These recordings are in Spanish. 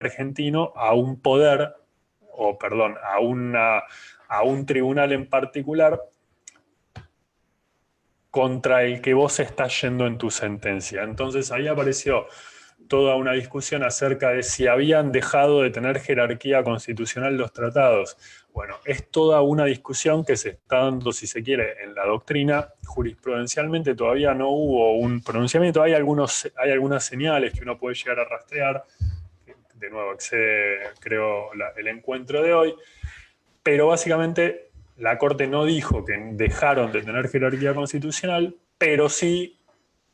argentino a un poder, o perdón, a un tribunal en particular contra el que vos estás yendo en tu sentencia. Entonces ahí apareció toda una discusión acerca de si habían dejado de tener jerarquía constitucional los tratados. Bueno, es toda una discusión que se está dando, si se quiere, en la doctrina. Jurisprudencialmente todavía no hubo un pronunciamiento, hay algunas señales que uno puede llegar a rastrear. De nuevo, excede, creo, el encuentro de hoy, pero básicamente la Corte no dijo que dejaron de tener jerarquía constitucional, pero sí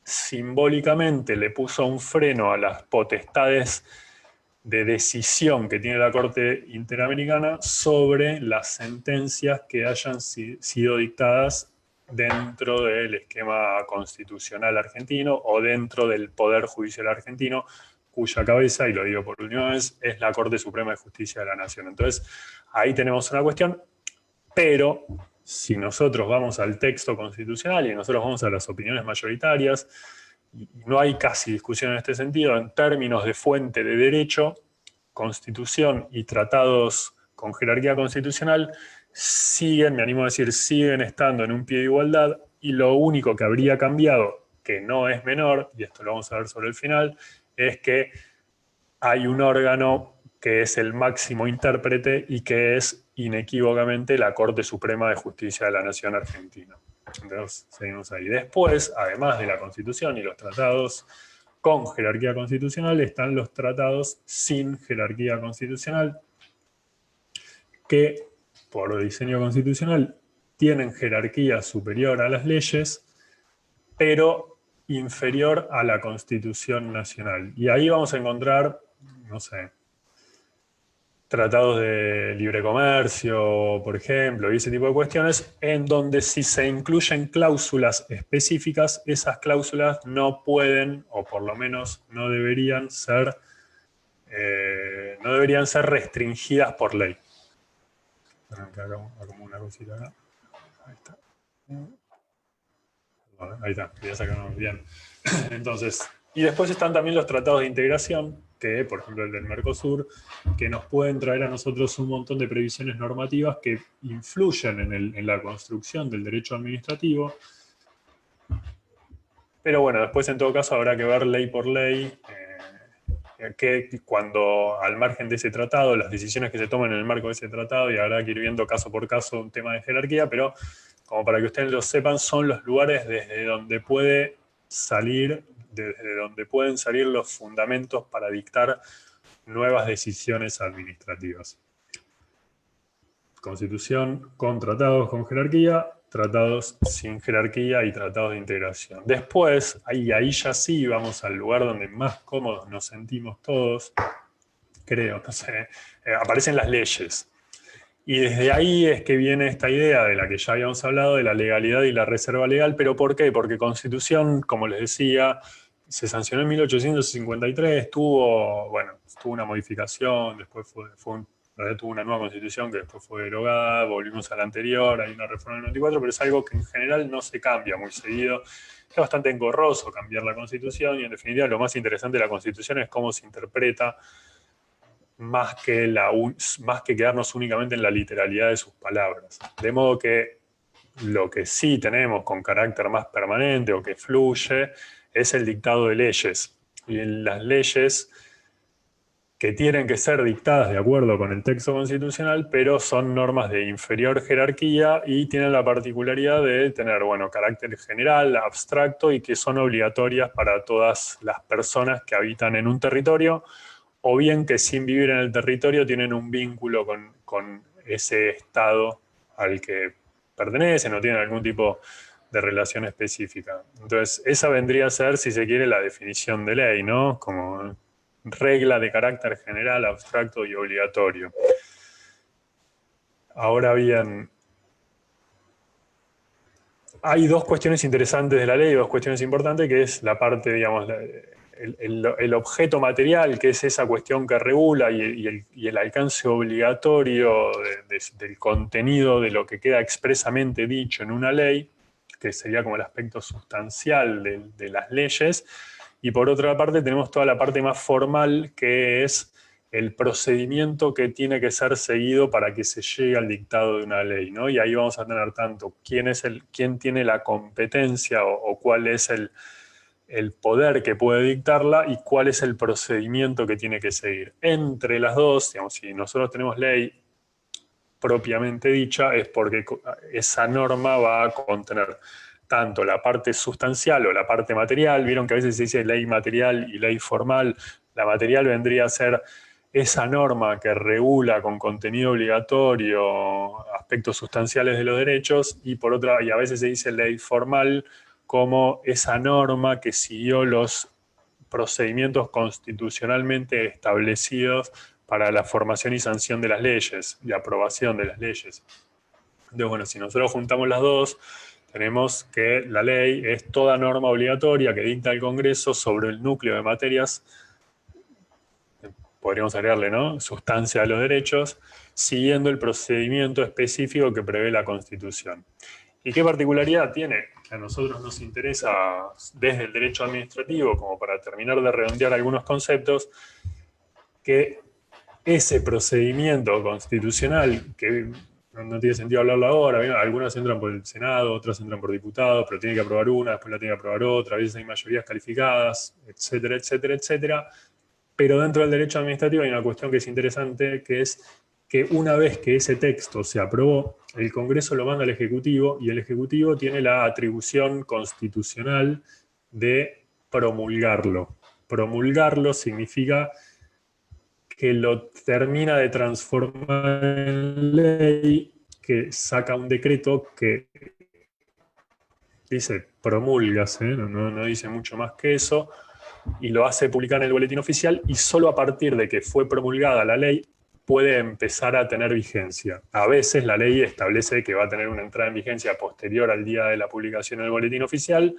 simbólicamente le puso un freno a las potestades de decisión que tiene la Corte Interamericana sobre las sentencias que hayan sido dictadas dentro del esquema constitucional argentino o dentro del Poder Judicial argentino, cuya cabeza, y lo digo por última vez, es la Corte Suprema de Justicia de la Nación. Entonces, ahí tenemos una cuestión, pero si nosotros vamos al texto constitucional y nosotros vamos a las opiniones mayoritarias, y no hay casi discusión en este sentido, en términos de fuente de derecho, Constitución y tratados con jerarquía constitucional siguen, me animo a decir, siguen estando en un pie de igualdad, y lo único que habría cambiado, que no es menor, y esto lo vamos a ver sobre el final, es que hay un órgano que es el máximo intérprete y que es inequívocamente la Corte Suprema de Justicia de la Nación Argentina. Entonces, seguimos ahí. Después, además de la Constitución y los tratados con jerarquía constitucional, están los tratados sin jerarquía constitucional, que por diseño constitucional tienen jerarquía superior a las leyes, pero inferior a la Constitución Nacional. Y ahí vamos a encontrar, no sé, tratados de libre comercio, por ejemplo, y ese tipo de cuestiones, en donde si se incluyen cláusulas específicas, esas cláusulas no pueden, o por lo menos no deberían ser restringidas por ley. Acá hago una cosita acá. Ahí está. Ahí está, ya sacamos bien. Entonces, y después están también los tratados de integración, que por ejemplo el del Mercosur, que nos pueden traer a nosotros un montón de previsiones normativas que influyen en la construcción del derecho administrativo. Pero bueno, después en todo caso habrá que ver ley por ley, que cuando al margen de ese tratado, las decisiones que se toman en el marco de ese tratado, y habrá que ir viendo caso por caso un tema de jerarquía, pero como para que ustedes lo sepan, son los lugares desde donde pueden salir los fundamentos para dictar nuevas decisiones administrativas. Constitución con tratados con jerarquía, tratados sin jerarquía y tratados de integración. Después, ahí ya sí vamos al lugar donde más cómodos nos sentimos todos, creo, no sé, aparecen las leyes. Y desde ahí es que viene esta idea de la que ya habíamos hablado, de la legalidad y la reserva legal. ¿Pero por qué? Porque Constitución, como les decía, se sancionó en 1853, tuvo una modificación, después tuvo una nueva Constitución que después fue derogada, volvimos a la anterior, hay una reforma en el 94, pero es algo que en general no se cambia muy seguido. Es bastante engorroso cambiar la Constitución, y en definitiva lo más interesante de la Constitución es cómo se interpreta, más que quedarnos únicamente en la literalidad de sus palabras. De modo que lo que sí tenemos con carácter más permanente o que fluye es el dictado de leyes. Y las leyes que tienen que ser dictadas de acuerdo con el texto constitucional, pero son normas de inferior jerarquía y tienen la particularidad de tener, carácter general, abstracto, y que son obligatorias para todas las personas que habitan en un territorio, o bien que sin vivir en el territorio tienen un vínculo con ese estado al que pertenecen o tienen algún tipo de relación específica. Entonces, esa vendría a ser, si se quiere, la definición de ley, ¿no? Como regla de carácter general, abstracto y obligatorio. Ahora bien, hay dos cuestiones interesantes de la ley, dos cuestiones importantes, que es la parte, digamos, el objeto material, que es esa cuestión que regula, y el alcance obligatorio del contenido de lo que queda expresamente dicho en una ley, que sería como el aspecto sustancial de las leyes. Y por otra parte tenemos toda la parte más formal, que es el procedimiento que tiene que ser seguido para que se llegue al dictado de una ley, ¿no? Y ahí vamos a tener tanto quién tiene la competencia o cuál es el poder que puede dictarla y cuál es el procedimiento que tiene que seguir. Entre las dos, digamos, si nosotros tenemos ley propiamente dicha, es porque esa norma va a contener tanto la parte sustancial o la parte material. Vieron que a veces se dice ley material y ley formal. La material vendría a ser esa norma que regula con contenido obligatorio aspectos sustanciales de los derechos, y por otra, y a veces se dice ley formal como esa norma que siguió los procedimientos constitucionalmente establecidos para la formación y sanción de las leyes y aprobación de las leyes. Entonces, bueno, si nosotros juntamos las dos, tenemos que la ley es toda norma obligatoria que dicta el Congreso sobre el núcleo de materias, podríamos agregarle, ¿no?, sustancia de los derechos, siguiendo el procedimiento específico que prevé la Constitución. ¿Y qué particularidad tiene? A nosotros nos interesa desde el derecho administrativo, como para terminar de redondear algunos conceptos, que ese procedimiento constitucional, que no tiene sentido hablarlo ahora, algunas entran por el Senado, otras entran por diputados, pero tiene que aprobar una, después la tiene que aprobar otra, a veces hay mayorías calificadas, etcétera, etcétera, etcétera. Pero dentro del derecho administrativo hay una cuestión que es interesante, que es que una vez que ese texto se aprobó, el Congreso lo manda al Ejecutivo y el Ejecutivo tiene la atribución constitucional de promulgarlo. Promulgarlo significa que lo termina de transformar en ley, que saca un decreto que dice promulgas, no dice mucho más que eso, y lo hace publicar en el boletín oficial, y solo a partir de que fue promulgada la ley puede empezar a tener vigencia. A veces la ley establece que va a tener una entrada en vigencia posterior al día de la publicación en el boletín oficial,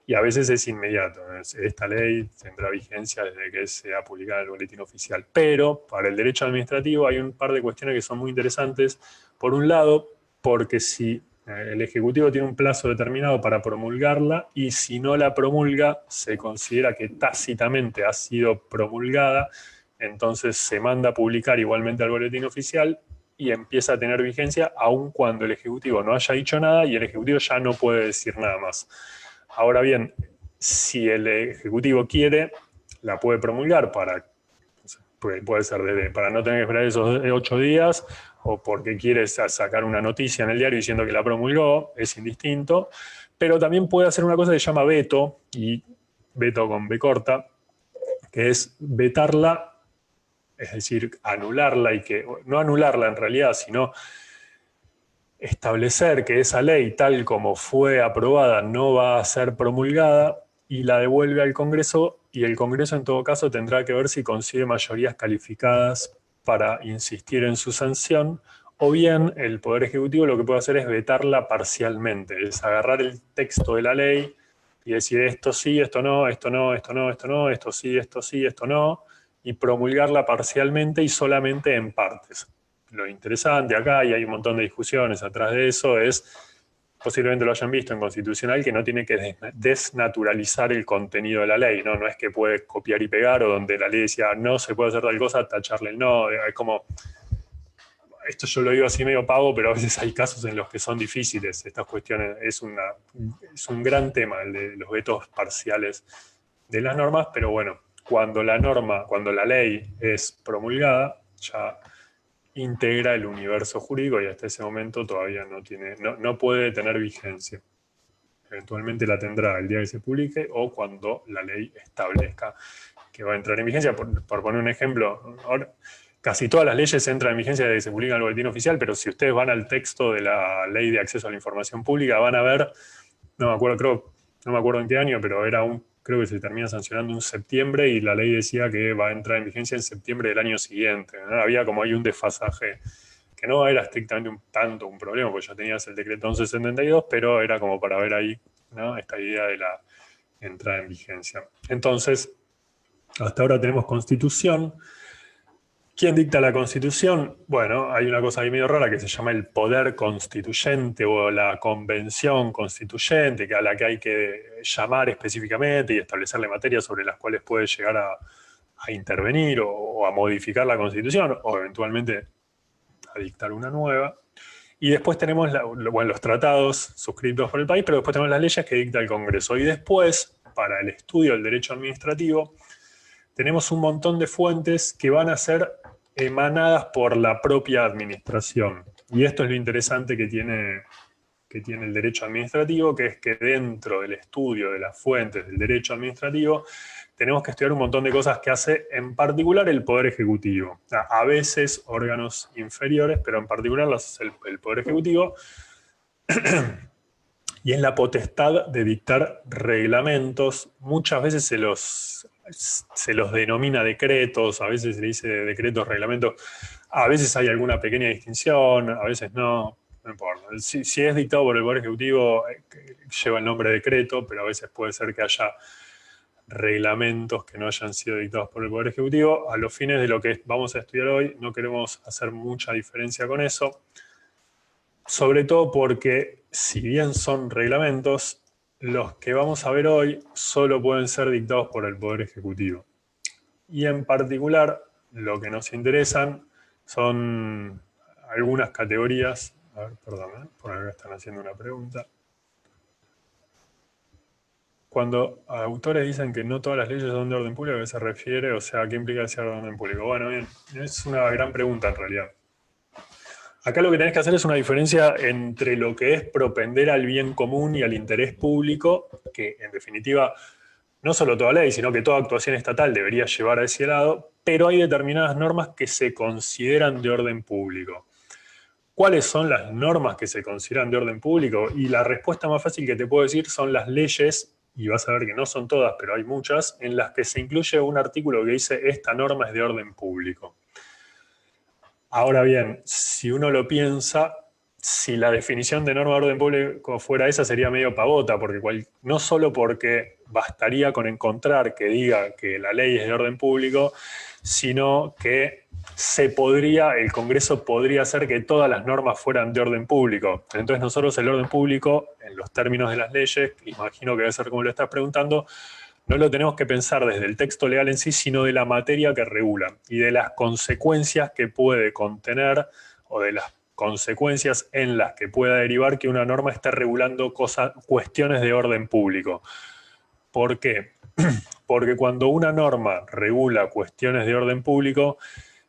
y a veces es inmediato. Esta ley tendrá vigencia desde que sea publicada en el boletín oficial. Pero para el derecho administrativo hay un par de cuestiones que son muy interesantes. Por un lado, porque si el Ejecutivo tiene un plazo determinado para promulgarla, y si no la promulga, se considera que tácitamente ha sido promulgada, entonces se manda a publicar igualmente al boletín oficial y empieza a tener vigencia aun cuando el Ejecutivo no haya dicho nada y el Ejecutivo ya no puede decir nada más. Ahora bien, si el Ejecutivo quiere, la puede promulgar puede ser para no tener que esperar esos 8 días, o porque quiere sacar una noticia en el diario diciendo que la promulgó, es indistinto, pero también puede hacer una cosa que se llama veto, y veto con B corta, que es vetarla, es decir, anularla, y que no anularla en realidad, sino establecer que esa ley, tal como fue aprobada, no va a ser promulgada, y la devuelve al Congreso, y el Congreso en todo caso tendrá que ver si consigue mayorías calificadas para insistir en su sanción, o bien el Poder Ejecutivo lo que puede hacer es vetarla parcialmente, es agarrar el texto de la ley y decir esto sí, esto no, esto no, esto no, esto no, esto sí, esto no, y promulgarla parcialmente y solamente en partes. Lo interesante acá, y hay un montón de discusiones atrás de eso, es, posiblemente lo hayan visto en Constitucional, que no tiene que desnaturalizar el contenido de la ley, ¿no? No es que puede copiar y pegar, o donde la ley decía no se puede hacer tal cosa, tacharle el no. Es como, esto yo lo digo así medio pavo, pero a veces hay casos en los que son difíciles estas cuestiones. Es un gran tema el de los vetos parciales de las normas, pero bueno, cuando la ley es promulgada, ya integra el universo jurídico, y hasta ese momento todavía no puede tener vigencia. Eventualmente la tendrá el día que se publique o cuando la ley establezca que va a entrar en vigencia. Por poner un ejemplo, ahora, casi todas las leyes entran en vigencia desde que se publica en el boletín oficial, pero si ustedes van al texto de la Ley de Acceso a la Información Pública, van a ver, no me acuerdo en qué año, pero creo que se termina sancionando en septiembre, y la ley decía que va a entrar en vigencia en septiembre del año siguiente, ¿no? Había como ahí un desfasaje que no era estrictamente tanto un problema, porque ya tenías el decreto 1172, pero era como para ver ahí, ¿no?, esta idea de la entrada en vigencia. Entonces, hasta ahora tenemos Constitución. ¿Quién dicta la Constitución? Bueno, hay una cosa ahí medio rara que se llama el poder constituyente o la convención constituyente, a la que hay que llamar específicamente y establecerle materias sobre las cuales puede llegar a a intervenir o a modificar la Constitución, o eventualmente a dictar una nueva. Y después tenemos los tratados suscritos por el país, pero después tenemos las leyes que dicta el Congreso. Y después, para el estudio del derecho administrativo, tenemos un montón de fuentes que van a ser emanadas por la propia administración. Y esto es lo interesante que tiene el derecho administrativo, que es que dentro del estudio de las fuentes del derecho administrativo tenemos que estudiar un montón de cosas que hace en particular el Poder Ejecutivo. A veces órganos inferiores, pero en particular el Poder Ejecutivo. Y es la potestad de dictar reglamentos. Muchas veces se los denomina decretos, a veces se le dice decretos, reglamentos. A veces hay alguna pequeña distinción, a veces no. No importa. Si es dictado por el Poder Ejecutivo, lleva el nombre de decreto, pero a veces puede ser que haya reglamentos que no hayan sido dictados por el Poder Ejecutivo. A los fines de lo que vamos a estudiar hoy, no queremos hacer mucha diferencia con eso, sobre todo porque, si bien son reglamentos, los que vamos a ver hoy solo pueden ser dictados por el Poder Ejecutivo. Y en particular, lo que nos interesan son algunas categorías. A ver, perdón, por acá están haciendo una pregunta. Cuando autores dicen que no todas las leyes son de orden público, ¿a qué se refiere? O sea, ¿qué implica ser de orden público? Bueno, bien, es una gran pregunta en realidad. Acá lo que tenés que hacer es una diferencia entre lo que es propender al bien común y al interés público, que en definitiva no solo toda ley, sino que toda actuación estatal debería llevar a ese lado, pero hay determinadas normas que se consideran de orden público. ¿Cuáles son las normas que se consideran de orden público? Y la respuesta más fácil que te puedo decir son las leyes, y vas a ver que no son todas, pero hay muchas, en las que se incluye un artículo que dice esta norma es de orden público. Ahora bien, si uno lo piensa, si la definición de norma de orden público fuera esa, sería medio pavota, porque no solo porque bastaría con encontrar que diga que la ley es de orden público, sino que el Congreso podría hacer que todas las normas fueran de orden público. Entonces nosotros el orden público, en los términos de las leyes, imagino que debe ser como lo estás preguntando, no lo tenemos que pensar desde el texto legal en sí, sino de la materia que regula y de las consecuencias que puede contener o de las consecuencias en las que pueda derivar que una norma esté regulando cuestiones de orden público. ¿Por qué? Porque cuando una norma regula cuestiones de orden público,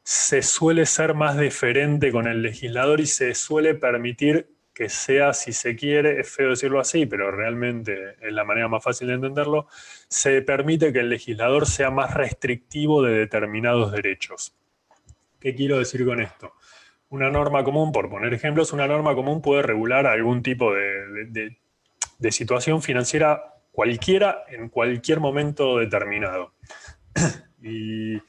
se suele ser más deferente con el legislador y se suele permitir que sea, si se quiere, es feo decirlo así, pero realmente es la manera más fácil de entenderlo, se permite que el legislador sea más restrictivo de determinados derechos. ¿Qué quiero decir con esto? Una norma común, por poner ejemplos, una norma común puede regular algún tipo de situación financiera cualquiera en cualquier momento determinado. Y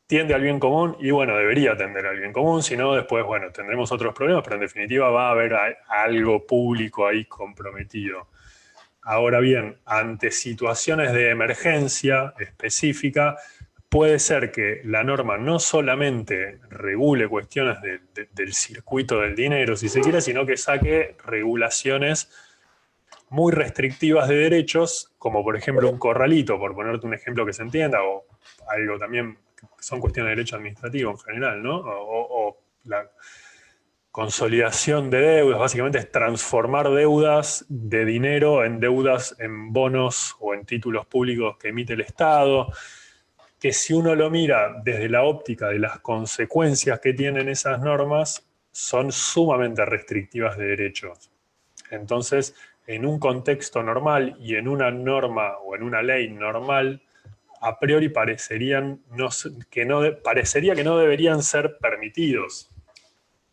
tiende al bien común, y bueno, debería tender al bien común, si no, después, bueno, tendremos otros problemas, pero en definitiva va a haber algo público ahí comprometido. Ahora bien, ante situaciones de emergencia específica, puede ser que la norma no solamente regule cuestiones del circuito del dinero, si se quiere, sino que saque regulaciones muy restrictivas de derechos, como por ejemplo un corralito, por ponerte un ejemplo que se entienda, o algo también son cuestiones de derecho administrativo en general, ¿no? O la consolidación de deudas, básicamente es transformar deudas de dinero en deudas en bonos o en títulos públicos que emite el Estado, que si uno lo mira desde la óptica de las consecuencias que tienen esas normas, son sumamente restrictivas de derechos. Entonces, en un contexto normal y en una norma o en una ley normal, a priori parecería que no deberían ser permitidos,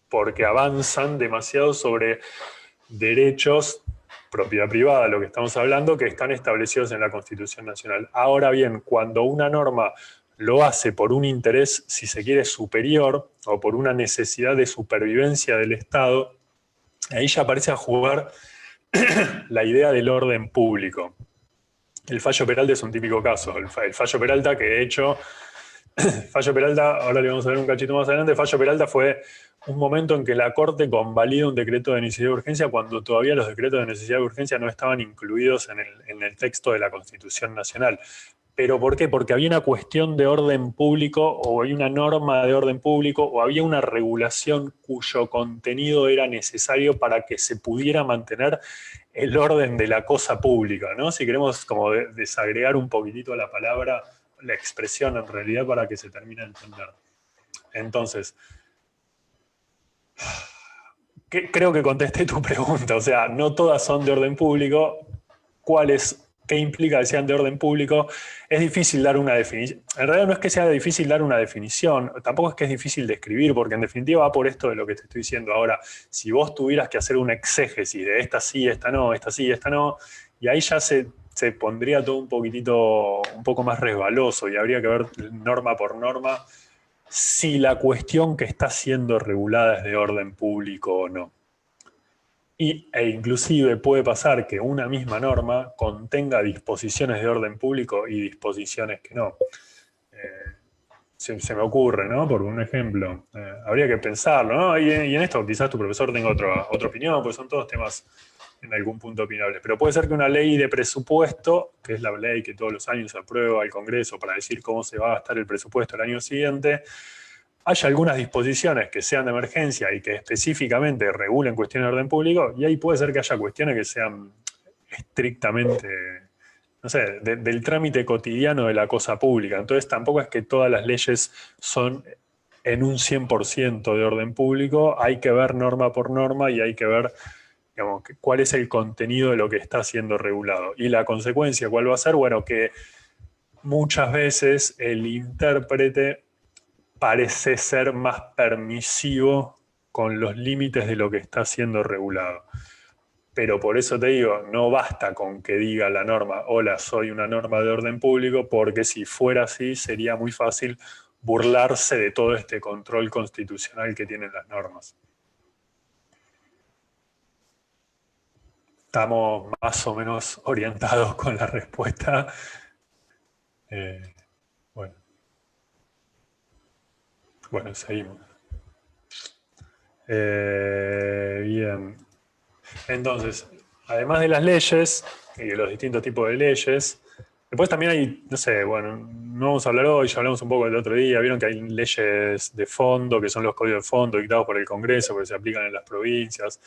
porque avanzan demasiado sobre derechos, propiedad privada, lo que estamos hablando, que están establecidos en la Constitución Nacional. Ahora bien, cuando una norma lo hace por un interés, si se quiere, superior, o por una necesidad de supervivencia del Estado, ahí ya aparece a jugar la idea del orden público. El fallo Peralta es un típico caso. El fallo Peralta, que de hecho, fallo Peralta, ahora le vamos a ver un cachito más adelante, el fallo Peralta fue un momento en que la Corte convalida un decreto de necesidad de urgencia cuando todavía los decretos de necesidad de urgencia no estaban incluidos en el texto de la Constitución Nacional. ¿Pero por qué? Porque había una cuestión de orden público o había una norma de orden público o había una regulación cuyo contenido era necesario para que se pudiera mantener el orden de la cosa pública, ¿no? Si queremos como desagregar un poquitito la palabra, la expresión en realidad para que se termine de entender. Entonces, creo que contesté tu pregunta, o sea, no todas son de orden público. ¿Qué implica que sean de orden público? Es difícil dar una definición. En realidad no es que sea difícil dar una definición, tampoco es que es difícil describir, porque en definitiva va por esto de lo que te estoy diciendo ahora. Si vos tuvieras que hacer una exégesis de esta sí, esta no, esta sí, esta no, y ahí ya se pondría todo un poquitito, un poco más resbaloso y habría que ver norma por norma si la cuestión que está siendo regulada es de orden público o no. E inclusive puede pasar que una misma norma contenga disposiciones de orden público y disposiciones que no. Se me ocurre, ¿no? Por un ejemplo, habría que pensarlo, ¿no? Y en esto quizás tu profesor tenga otra opinión, porque son todos temas en algún punto opinables. Pero puede ser que una ley de presupuesto, que es la ley que todos los años se aprueba el Congreso para decir cómo se va a gastar el presupuesto el año siguiente, haya algunas disposiciones que sean de emergencia y que específicamente regulen cuestiones de orden público, y ahí puede ser que haya cuestiones que sean estrictamente, no sé, del trámite cotidiano de la cosa pública. Entonces tampoco es que todas las leyes son en un 100% de orden público, hay que ver norma por norma y hay que ver, digamos, cuál es el contenido de lo que está siendo regulado. Y la consecuencia, ¿cuál va a ser? Bueno, que muchas veces el intérprete parece ser más permisivo con los límites de lo que está siendo regulado. Pero por eso te digo, no basta con que diga la norma, hola, soy una norma de orden público, porque si fuera así sería muy fácil burlarse de todo este control constitucional que tienen las normas. Estamos más o menos orientados con la respuesta. Bueno. Bueno, seguimos. Bien. Entonces, además de las leyes y de los distintos tipos de leyes, después también hay, no sé, bueno, no vamos a hablar hoy, ya hablamos un poco el otro día, vieron que hay leyes de fondo, que son los códigos de fondo dictados por el Congreso, que se aplican en las provincias,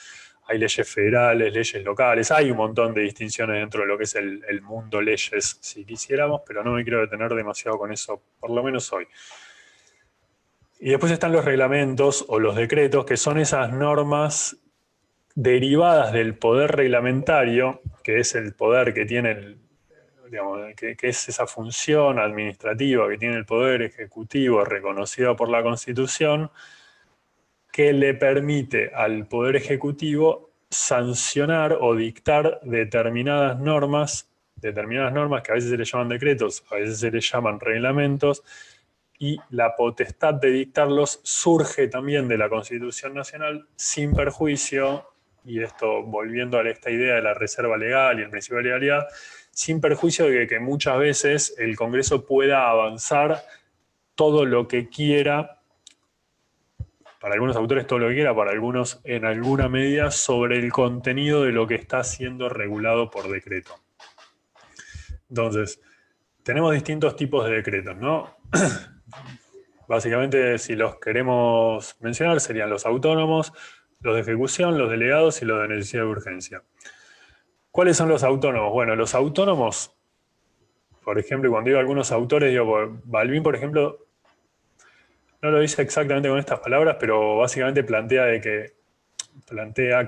hay leyes federales, leyes locales, hay un montón de distinciones dentro de lo que es el mundo leyes, si quisiéramos, pero no me quiero detener demasiado con eso, por lo menos hoy. Y después están los reglamentos o los decretos, que son esas normas derivadas del poder reglamentario, que es el poder que tiene, digamos, que es esa función administrativa que tiene el Poder Ejecutivo reconocida por la Constitución, que le permite al Poder Ejecutivo sancionar o dictar determinadas normas que a veces se le llaman decretos, a veces se le llaman reglamentos, y la potestad de dictarlos surge también de la Constitución Nacional sin perjuicio, y esto volviendo a esta idea de la reserva legal y el principio de legalidad, sin perjuicio de que muchas veces el Congreso pueda avanzar todo lo que quiera, para algunos autores todo lo que quiera, para algunos en alguna medida, sobre el contenido de lo que está siendo regulado por decreto. Entonces, tenemos distintos tipos de decretos, ¿no? Básicamente, si los queremos mencionar, serían los autónomos, los de ejecución, los delegados y los de necesidad de urgencia. ¿Cuáles son los autónomos? Bueno, los autónomos, por ejemplo, cuando digo algunos autores, digo, Balbín, por ejemplo, no lo dice exactamente con estas palabras, pero básicamente plantea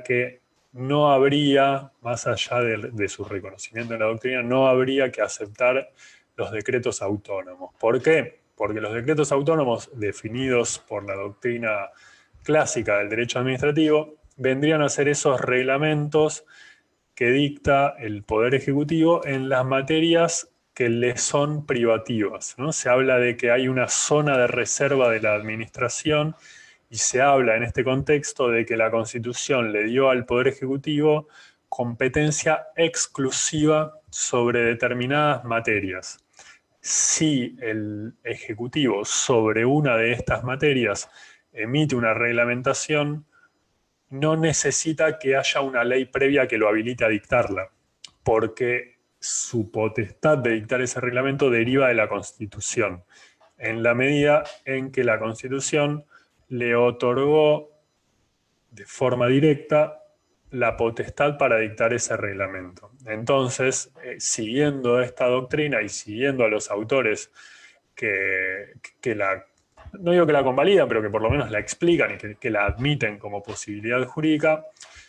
que no habría, más allá de su reconocimiento en la doctrina, no habría que aceptar los decretos autónomos. ¿Por qué? Porque los decretos autónomos definidos por la doctrina clásica del derecho administrativo vendrían a ser esos reglamentos que dicta el Poder Ejecutivo en las materias que le son privativas, ¿no? Se habla de que hay una zona de reserva de la administración y se habla en este contexto de que la Constitución le dio al Poder Ejecutivo competencia exclusiva sobre determinadas materias. Si el Ejecutivo sobre una de estas materias emite una reglamentación, no necesita que haya una ley previa que lo habilite a dictarla, porque su potestad de dictar ese reglamento deriva de la Constitución, en la medida en que la Constitución le otorgó de forma directa la potestad para dictar ese reglamento. Entonces, siguiendo esta doctrina y siguiendo a los autores que la, no digo que la convalidan, pero que por lo menos la explican y que la admiten como posibilidad jurídica,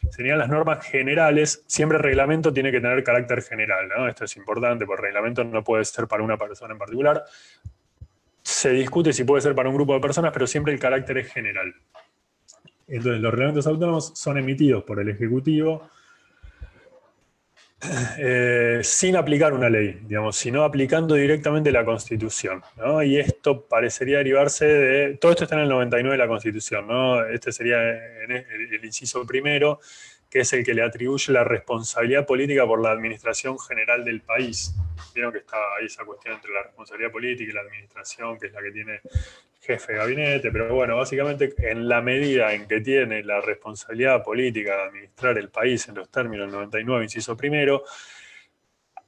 serían las normas generales. Siempre el reglamento tiene que tener carácter general, ¿no? Esto es importante, porque el reglamento no puede ser para una persona en particular. Se discute si puede ser para un grupo de personas, pero siempre el carácter es general. Entonces, los reglamentos autónomos son emitidos por el Ejecutivo sin aplicar una ley, digamos, sino aplicando directamente la Constitución, ¿no? Y esto parecería derivarse de... Todo esto está en el 99 de la Constitución, ¿no? Este sería el inciso primero, que es el que le atribuye la responsabilidad política por la administración general del país. Vieron que está ahí esa cuestión entre la responsabilidad política y la administración, que es la que tiene jefe de gabinete, pero bueno, básicamente en la medida en que tiene la responsabilidad política de administrar el país en los términos del 99, inciso primero,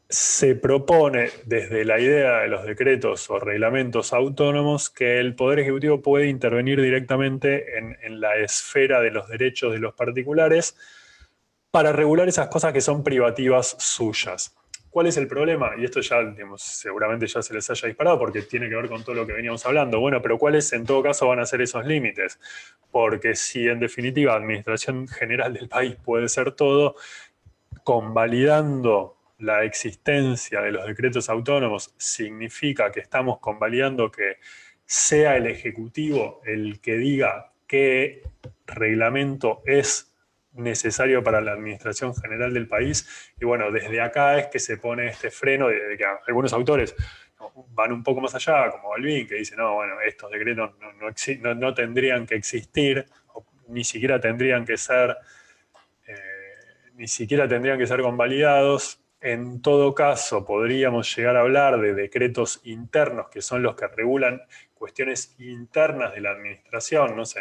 se propone desde la idea de los decretos o reglamentos autónomos que el Poder Ejecutivo puede intervenir directamente en la esfera de los derechos de los particulares para regular esas cosas que son privativas suyas. ¿Cuál es el problema? Y esto ya, digamos, seguramente ya se les haya disparado porque tiene que ver con todo lo que veníamos hablando. Bueno, pero ¿cuáles en todo caso van a ser esos límites? Porque si en definitiva administración general del país puede ser todo, convalidando la existencia de los decretos autónomos significa que estamos convalidando que sea el Ejecutivo el que diga qué reglamento es necesario para la administración general del país. Y bueno, desde acá es que se pone este freno de que algunos autores van un poco más allá, como Balbín, que dice, no, bueno, estos decretos no tendrían que existir, ni siquiera tendrían que ser convalidados. En todo caso, podríamos llegar a hablar de decretos internos, que son los que regulan cuestiones internas de la administración, no sé,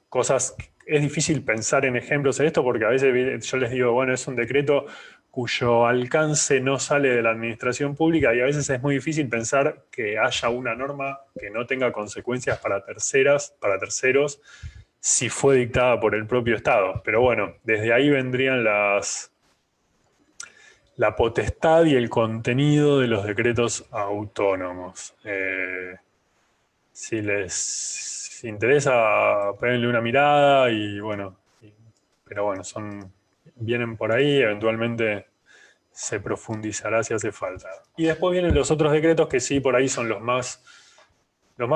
cosas. Es difícil pensar en ejemplos de esto porque a veces yo les digo, bueno, es un decreto cuyo alcance no sale de la administración pública y a veces es muy difícil pensar que haya una norma que no tenga consecuencias para terceros, si fue dictada por el propio Estado. Pero bueno, desde ahí vendrían la potestad y el contenido de los decretos autónomos. Si les interesa, péguenle una mirada y bueno, pero bueno, vienen por ahí, eventualmente se profundizará si hace falta. Y después vienen los otros decretos que sí, por ahí son los más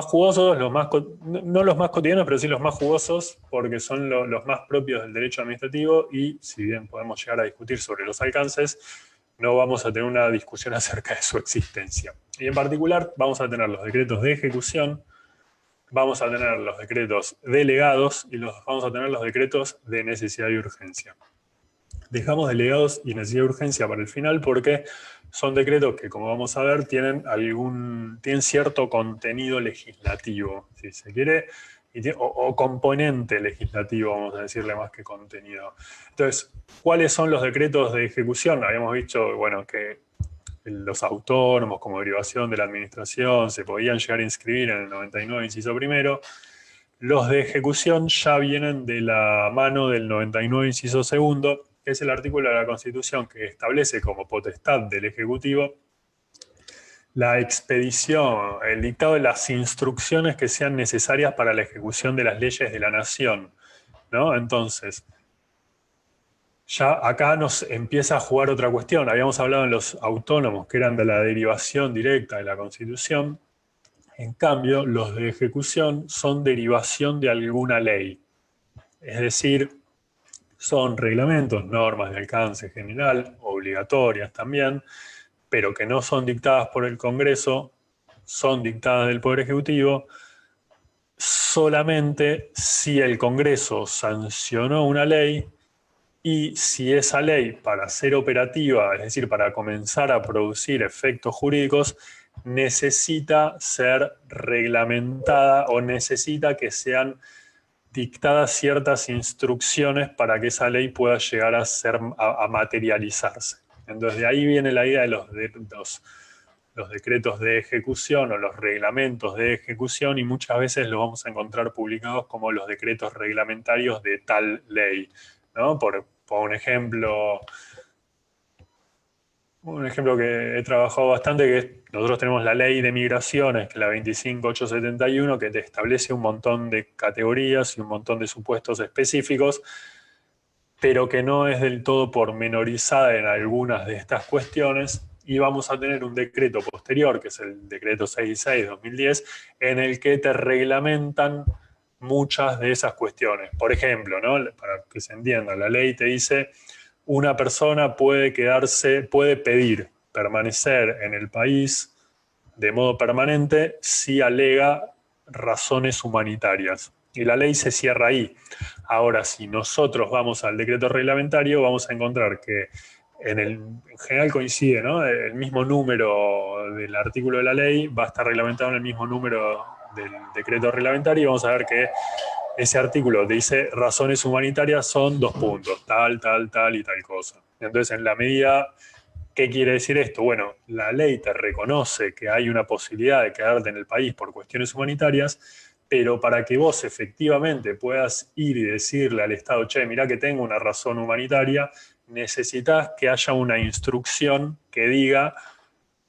jugosos, no los más cotidianos, pero sí los más jugosos, porque son los más propios del derecho administrativo y si bien podemos llegar a discutir sobre los alcances, no vamos a tener una discusión acerca de su existencia. Y en particular vamos a tener los decretos de ejecución, vamos a tener los decretos delegados y vamos a tener los decretos de necesidad y urgencia. Dejamos delegados y necesidad de urgencia para el final porque son decretos que, como vamos a ver, tienen cierto contenido legislativo, si se quiere, o componente legislativo, vamos a decirle más que contenido. Entonces, ¿cuáles son los decretos de ejecución? Habíamos dicho, bueno, que los autónomos como derivación de la administración se podían llegar a inscribir en el 99, inciso primero. Los de ejecución ya vienen de la mano del 99, inciso segundo, que es el artículo de la Constitución que establece como potestad del Ejecutivo la expedición, el dictado de las instrucciones que sean necesarias para la ejecución de las leyes de la nación, ¿no? Entonces, ya acá nos empieza a jugar otra cuestión. Habíamos hablado en los autónomos, que eran de la derivación directa de la Constitución. En cambio, los de ejecución son derivación de alguna ley. Es decir, son reglamentos, normas de alcance general, obligatorias también, pero que no son dictadas por el Congreso, son dictadas del Poder Ejecutivo, solamente si el Congreso sancionó una ley y si esa ley, para ser operativa, es decir, para comenzar a producir efectos jurídicos, necesita ser reglamentada o necesita que sean dictadas ciertas instrucciones para que esa ley pueda llegar a materializarse. Entonces de ahí viene la idea de los decretos de ejecución o los reglamentos de ejecución, y muchas veces los vamos a encontrar publicados como los decretos reglamentarios de tal ley, ¿no? Por un ejemplo que he trabajado bastante, que es, nosotros tenemos la ley de migraciones, que es la 25871, que te establece un montón de categorías y un montón de supuestos específicos, pero que no es del todo pormenorizada en algunas de estas cuestiones, y vamos a tener un decreto posterior, que es el decreto 66-2010, en el que te reglamentan muchas de esas cuestiones. Por ejemplo, ¿no? Para que se entienda, la ley te dice una persona puede pedir permanecer en el país de modo permanente si alega razones humanitarias. Y la ley se cierra ahí. Ahora, si nosotros vamos al decreto reglamentario, vamos a encontrar que en general coincide, ¿no? El mismo número del artículo de la ley va a estar reglamentado en el mismo número del decreto reglamentario, y vamos a ver que ese artículo dice razones humanitarias son dos puntos, tal, tal, tal y tal cosa. Entonces, en la medida, ¿qué quiere decir esto? Bueno, la ley te reconoce que hay una posibilidad de quedarte en el país por cuestiones humanitarias, pero para que vos efectivamente puedas ir y decirle al Estado, che, mirá que tengo una razón humanitaria, necesitas que haya una instrucción que diga,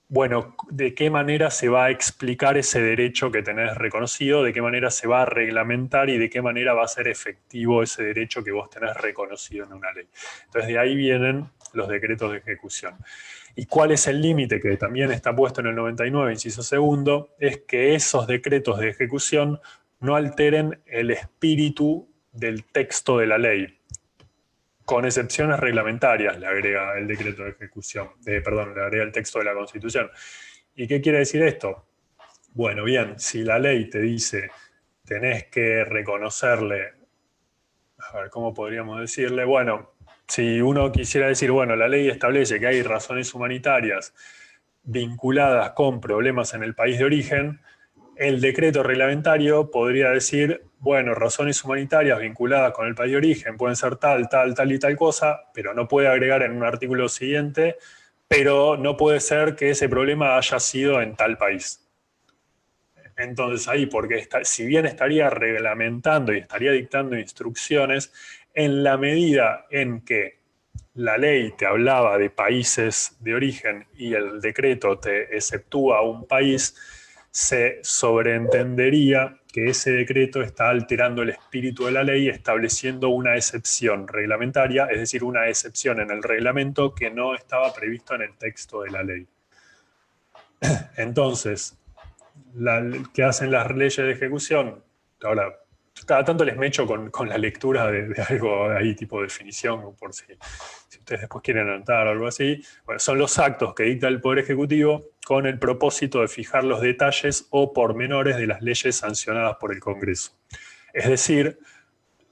bueno, de qué manera se va a explicar ese derecho que tenés reconocido, de qué manera se va a reglamentar y de qué manera va a ser efectivo ese derecho que vos tenés reconocido en una ley. Entonces de ahí vienen los decretos de ejecución. ¿Y cuál es el límite que también está puesto en el 99, inciso segundo? Es que esos decretos de ejecución no alteren el espíritu del texto de la ley, con excepciones reglamentarias, le agrega el decreto de ejecución, perdón, le agrega el texto de la Constitución. ¿Y qué quiere decir esto? Bueno, bien, si la ley te dice tenés que reconocerle, a ver, ¿cómo podríamos decirle? Bueno, si uno quisiera decir, bueno, la ley establece que hay razones humanitarias vinculadas con problemas en el país de origen, el decreto reglamentario podría decir, bueno, razones humanitarias vinculadas con el país de origen pueden ser tal, tal, tal y tal cosa, pero no puede agregar en un artículo siguiente, pero no puede ser que ese problema haya sido en tal país. Entonces ahí, porque si bien estaría reglamentando y estaría dictando instrucciones, en la medida en que la ley te hablaba de países de origen y el decreto te exceptúa un país, se sobreentendería que ese decreto está alterando el espíritu de la ley, estableciendo una excepción reglamentaria, es decir, una excepción en el reglamento que no estaba previsto en el texto de la ley. Entonces, que hacen las leyes de ejecución, ahora, cada tanto les mecho con la lectura de algo ahí, tipo definición, por si ustedes después quieren anotar o algo así. Bueno, son los actos que dicta el Poder Ejecutivo con el propósito de fijar los detalles o pormenores de las leyes sancionadas por el Congreso. Es decir,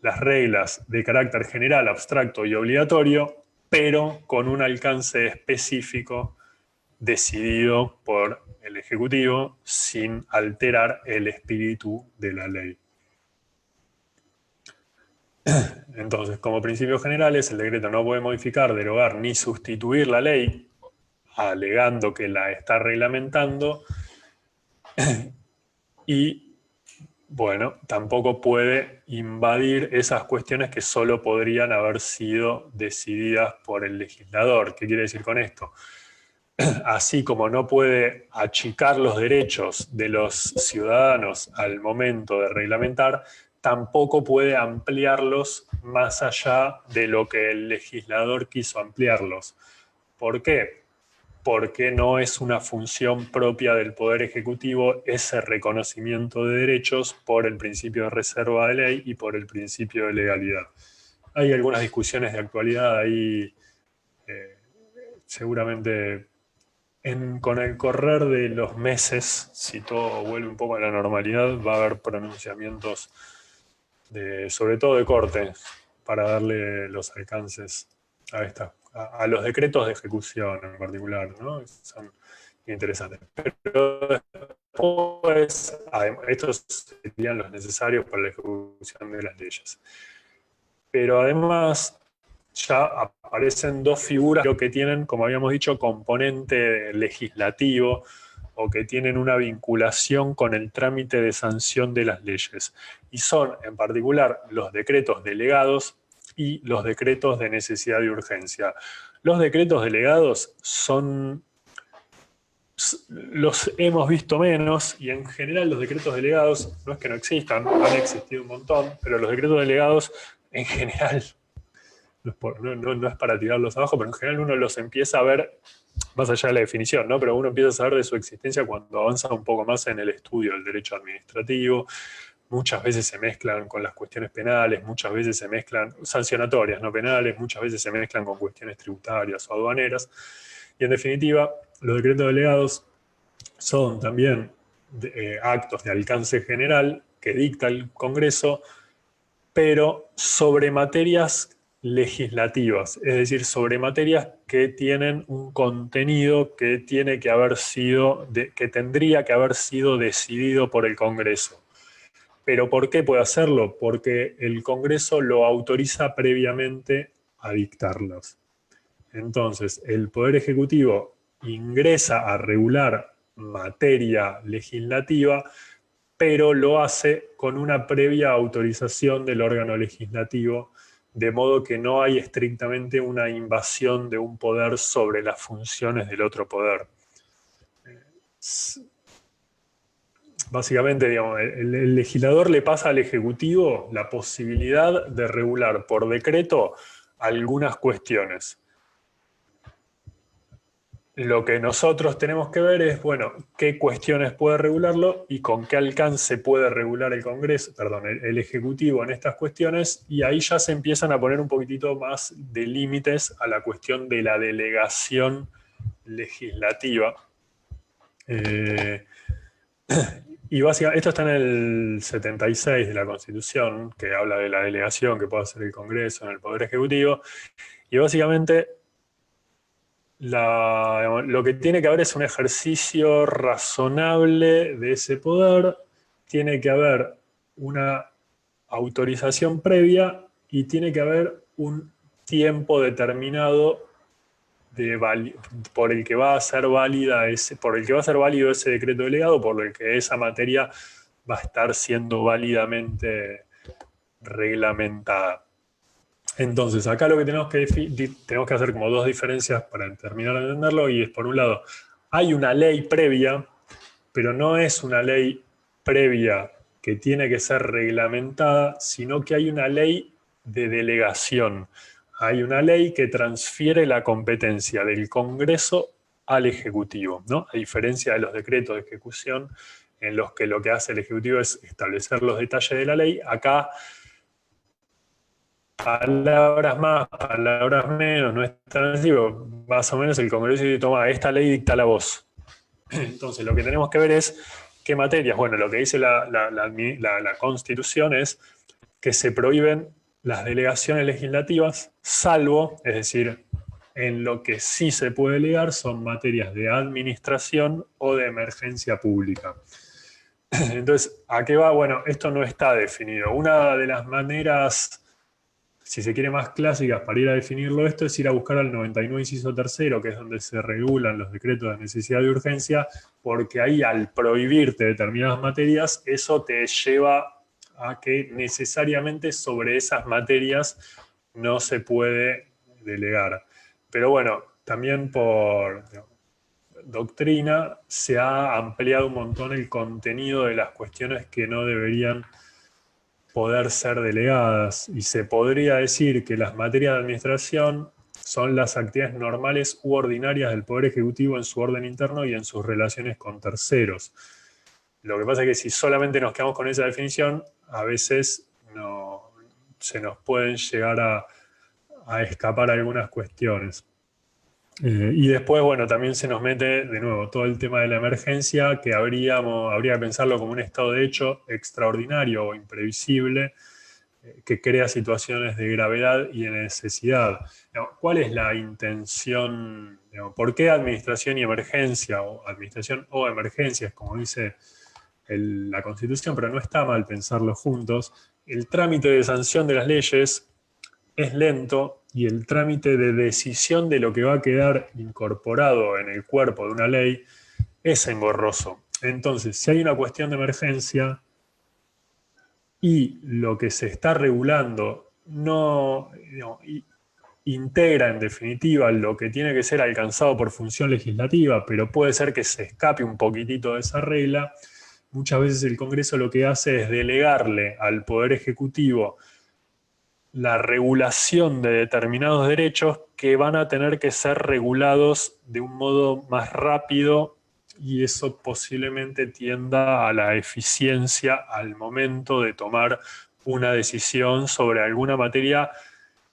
las reglas de carácter general, abstracto y obligatorio, pero con un alcance específico decidido por el Ejecutivo sin alterar el espíritu de la ley. Entonces, como principios generales, el decreto no puede modificar, derogar ni sustituir la ley, alegando que la está reglamentando, y, bueno, tampoco puede invadir esas cuestiones que solo podrían haber sido decididas por el legislador. ¿Qué quiere decir con esto? Así como no puede achicar los derechos de los ciudadanos al momento de reglamentar, tampoco puede ampliarlos más allá de lo que el legislador quiso ampliarlos. ¿Por qué? Porque no es una función propia del Poder Ejecutivo ese reconocimiento de derechos por el principio de reserva de ley y por el principio de legalidad. Hay algunas discusiones de actualidad ahí, seguramente con el correr de los meses, si todo vuelve un poco a la normalidad, va a haber pronunciamientos, sobre todo de corte, para darle los alcances a los decretos de ejecución en particular, ¿no? Son interesantes. Pero después, estos serían los necesarios para la ejecución de las leyes. Pero además, ya aparecen dos figuras que tienen, como habíamos dicho, componente legislativo o que tienen una vinculación con el trámite de sanción de las leyes. Y son, en particular, los decretos delegados y los decretos de necesidad y urgencia. Los decretos delegados los hemos visto menos y en general los decretos delegados, no es que no existan, han existido un montón, pero los decretos delegados en general, no es para tirarlos abajo, pero en general uno los empieza a ver más allá de la definición, ¿no? Pero uno empieza a saber de su existencia cuando avanza un poco más en el estudio del derecho administrativo. Muchas veces se mezclan con las cuestiones penales, muchas veces se mezclan sancionatorias, no penales, muchas veces se mezclan con cuestiones tributarias o aduaneras. Y en definitiva, los decretos delegados son también actos de alcance general que dicta el Congreso, pero sobre materias legislativas, es decir, sobre materias que tienen un contenido que tiene que haber sido, que tendría que haber sido decidido por el Congreso. ¿Pero por qué puede hacerlo? Porque el Congreso lo autoriza previamente a dictarlos. Entonces, el Poder Ejecutivo ingresa a regular materia legislativa, pero lo hace con una previa autorización del órgano legislativo, de modo que no hay estrictamente una invasión de un poder sobre las funciones del otro poder. Básicamente, digamos, el legislador le pasa al Ejecutivo la posibilidad de regular por decreto algunas cuestiones. Lo que nosotros tenemos que ver es, bueno, qué cuestiones puede regularlo y con qué alcance puede regular el Congreso, perdón, el Ejecutivo en estas cuestiones, y ahí ya se empiezan a poner un poquitito más de límites a la cuestión de la delegación legislativa. Y básicamente, esto está en el 76 de la Constitución, que habla de la delegación que puede hacer el Congreso en el Poder Ejecutivo, y básicamente lo que tiene que haber es un ejercicio razonable de ese poder, tiene que haber una autorización previa y tiene que haber un tiempo determinado por el que va a ser por el que va a ser válido ese decreto delegado, por el que esa materia va a estar siendo válidamente reglamentada. Entonces, acá lo que tenemos que hacer como dos diferencias para terminar de entenderlo, y es, por un lado, hay una ley previa, pero no es una ley previa que tiene que ser reglamentada, sino que hay una ley de delegación. Hay una ley que transfiere la competencia del Congreso al Ejecutivo, ¿no? A diferencia de los decretos de ejecución, en los que lo que hace el Ejecutivo es establecer los detalles de la ley, acá palabras más, palabras menos, no es tan así, más o menos el Congreso dice, toma, esta ley dicta la voz. Entonces, lo que tenemos que ver es qué materias. Bueno, lo que dice la Constitución es que se prohíben las delegaciones legislativas, salvo, es decir, en lo que sí se puede delegar son materias de administración o de emergencia pública. Entonces, ¿a qué va? Bueno, esto no está definido. Una de las maneras, si se quiere, más clásicas para ir a definirlo esto es ir a buscar al 99 inciso tercero, que es donde se regulan los decretos de necesidad y urgencia, porque ahí al prohibirte determinadas materias, eso te lleva a que necesariamente sobre esas materias no se puede delegar. Pero bueno, también por doctrina se ha ampliado un montón el contenido de las cuestiones que no deberían poder ser delegadas, y se podría decir que las materias de administración son las actividades normales u ordinarias del Poder Ejecutivo en su orden interno y en sus relaciones con terceros. Lo que pasa es que si solamente nos quedamos con esa definición, a veces se nos pueden llegar a escapar algunas cuestiones. Y después, bueno, también se nos mete de nuevo todo el tema de la emergencia, que habría que pensarlo como un estado de hecho extraordinario o imprevisible, que crea situaciones de gravedad y de necesidad. ¿Cuál es la intención? ¿Por qué administración y emergencia? O administración o emergencias, como dice la Constitución, pero no está mal pensarlo juntos. El trámite de sanción de las leyes es lento y el trámite de decisión de lo que va a quedar incorporado en el cuerpo de una ley es engorroso. Entonces, si hay una cuestión de emergencia y lo que se está regulando no integra en definitiva lo que tiene que ser alcanzado por función legislativa, pero puede ser que se escape un poquitito de esa regla, muchas veces el Congreso lo que hace es delegarle al Poder Ejecutivo la regulación de determinados derechos que van a tener que ser regulados de un modo más rápido y eso posiblemente tienda a la eficiencia al momento de tomar una decisión sobre alguna materia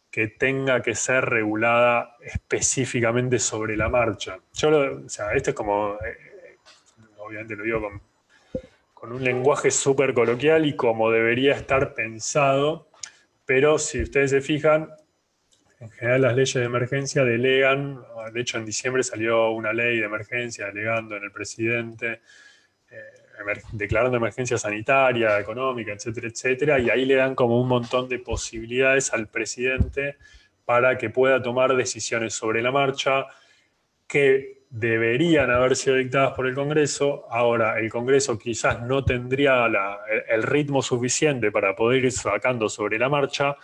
que tenga que ser regulada específicamente sobre la marcha. O sea, esto es como, obviamente lo digo con un lenguaje súper coloquial y como debería estar pensado, pero si ustedes se fijan, en general las leyes de emergencia delegan, de hecho en diciembre salió una ley de emergencia delegando en el presidente, declarando emergencia sanitaria, económica, etcétera, etcétera, y ahí le dan como un montón de posibilidades al presidente para que pueda tomar decisiones sobre la marcha que deberían haber sido dictadas por el Congreso. Ahora, el Congreso quizás no tendría el ritmo suficiente para poder ir sacando sobre la marcha,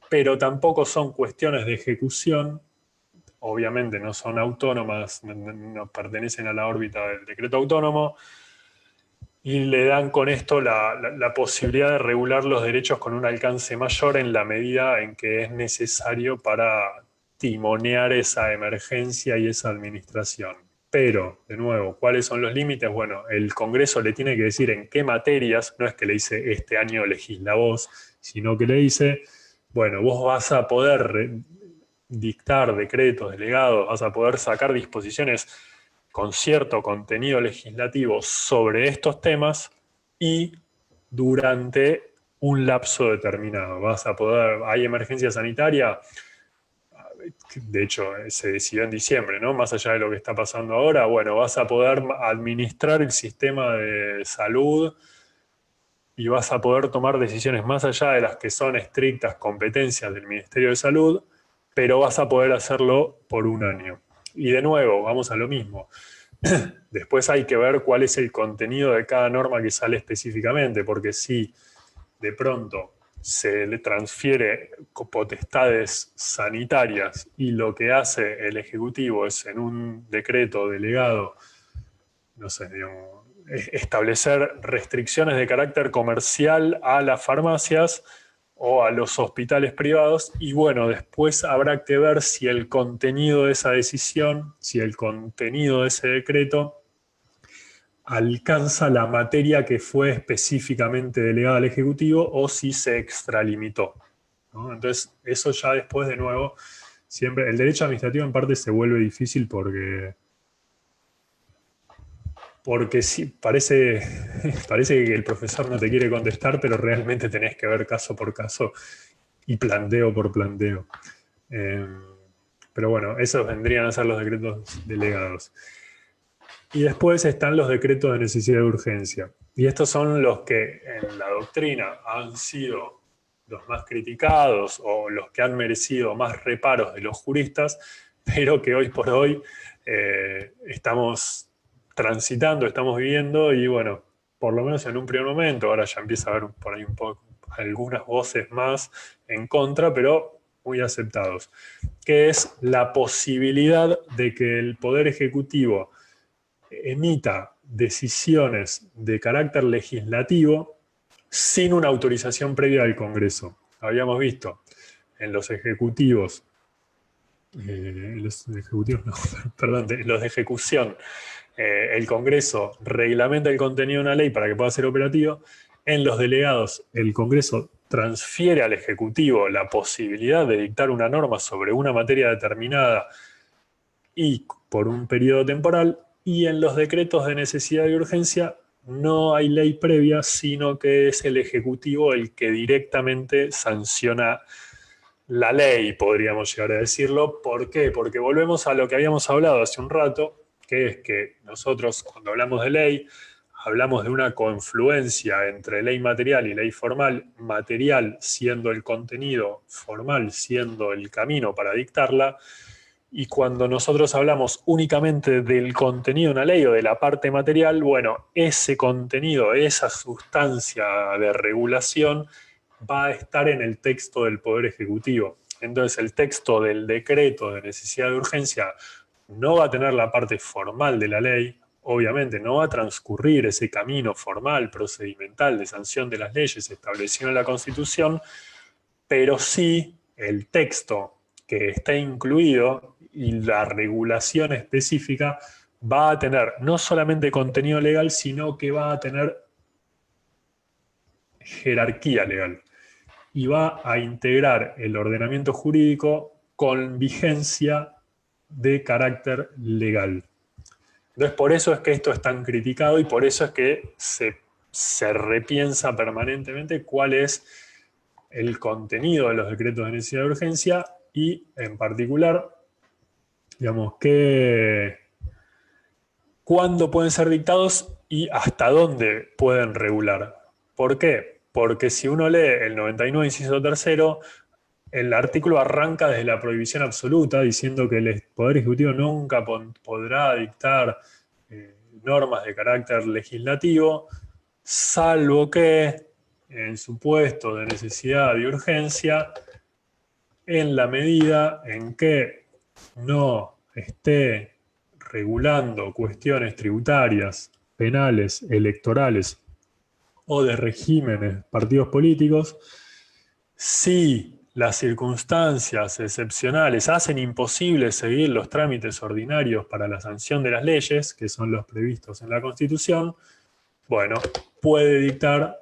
pero tampoco son cuestiones de ejecución, obviamente no son autónomas, no pertenecen a la órbita del decreto autónomo, y le dan con esto la posibilidad de regular los derechos con un alcance mayor en la medida en que es necesario para timonear esa emergencia y esa administración. Pero, de nuevo, ¿cuáles son los límites? Bueno, el Congreso le tiene que decir en qué materias, no es que le dice este año legisla vos, sino que le dice, bueno, vos vas a poder dictar decretos, delegados, vas a poder sacar disposiciones con cierto contenido legislativo sobre estos temas y durante un lapso determinado. Vas a poder, hay emergencia sanitaria, de hecho se decidió en diciembre, ¿no? Más allá de lo que está pasando ahora, bueno, vas a poder administrar el sistema de salud y vas a poder tomar decisiones más allá de las que son estrictas competencias del Ministerio de Salud, pero vas a poder hacerlo por un año. Y de nuevo, vamos a lo mismo. Después hay que ver cuál es el contenido de cada norma que sale específicamente, porque si de pronto se le transfiere potestades sanitarias y lo que hace el Ejecutivo es en un decreto delegado, no sé, digamos, establecer restricciones de carácter comercial a las farmacias o a los hospitales privados y bueno, después habrá que ver si el contenido de esa decisión, si el contenido de ese decreto alcanza la materia que fue específicamente delegada al Ejecutivo o si se extralimitó, ¿no? Entonces, eso ya después de nuevo, siempre el derecho administrativo en parte se vuelve difícil porque sí, parece que el profesor no te quiere contestar, pero realmente tenés que ver caso por caso y planteo por planteo. Eh, pero bueno, esos vendrían a ser los decretos delegados. Y después están los decretos de necesidad de urgencia. Y estos son los que en la doctrina han sido los más criticados o los que han merecido más reparos de los juristas, pero que hoy por hoy estamos transitando, estamos viviendo y bueno, por lo menos en un primer momento, ahora ya empieza a haber por ahí un poco algunas voces más en contra, pero muy aceptados, que es la posibilidad de que el Poder Ejecutivo emita decisiones de carácter legislativo sin una autorización previa del Congreso. Habíamos visto en los ejecutivos, no, perdón, los de ejecución, el Congreso reglamenta el contenido de una ley para que pueda ser operativo. En los delegados, el Congreso transfiere al Ejecutivo la posibilidad de dictar una norma sobre una materia determinada y por un periodo temporal, y en los decretos de necesidad y urgencia no hay ley previa, sino que es el Ejecutivo el que directamente sanciona la ley, podríamos llegar a decirlo. ¿Por qué? Porque volvemos a lo que habíamos hablado hace un rato, que es que nosotros cuando hablamos de ley hablamos de una confluencia entre ley material y ley formal, material siendo el contenido, formal siendo el camino para dictarla, y cuando nosotros hablamos únicamente del contenido de una ley o de la parte material, bueno, ese contenido, esa sustancia de regulación va a estar en el texto del Poder Ejecutivo. Entonces, el texto del decreto de necesidad de urgencia no va a tener la parte formal de la ley, obviamente no va a transcurrir ese camino formal, procedimental de sanción de las leyes establecido en la Constitución, pero sí el texto que está incluido y la regulación específica va a tener no solamente contenido legal, sino que va a tener jerarquía legal y va a integrar el ordenamiento jurídico con vigencia de carácter legal. Entonces, por eso es que esto es tan criticado y por eso es que se repiensa permanentemente cuál es el contenido de los decretos de necesidad de urgencia y, en particular, digamos, cuándo pueden ser dictados y hasta dónde pueden regular. ¿Por qué? Porque si uno lee el 99, inciso tercero, el artículo arranca desde la prohibición absoluta, diciendo que el Poder Ejecutivo nunca podrá dictar normas de carácter legislativo, salvo que, en supuesto de necesidad y urgencia, en la medida en que no esté regulando cuestiones tributarias, penales, electorales o de regímenes, partidos políticos, si las circunstancias excepcionales hacen imposible seguir los trámites ordinarios para la sanción de las leyes, que son los previstos en la Constitución, bueno, puede dictar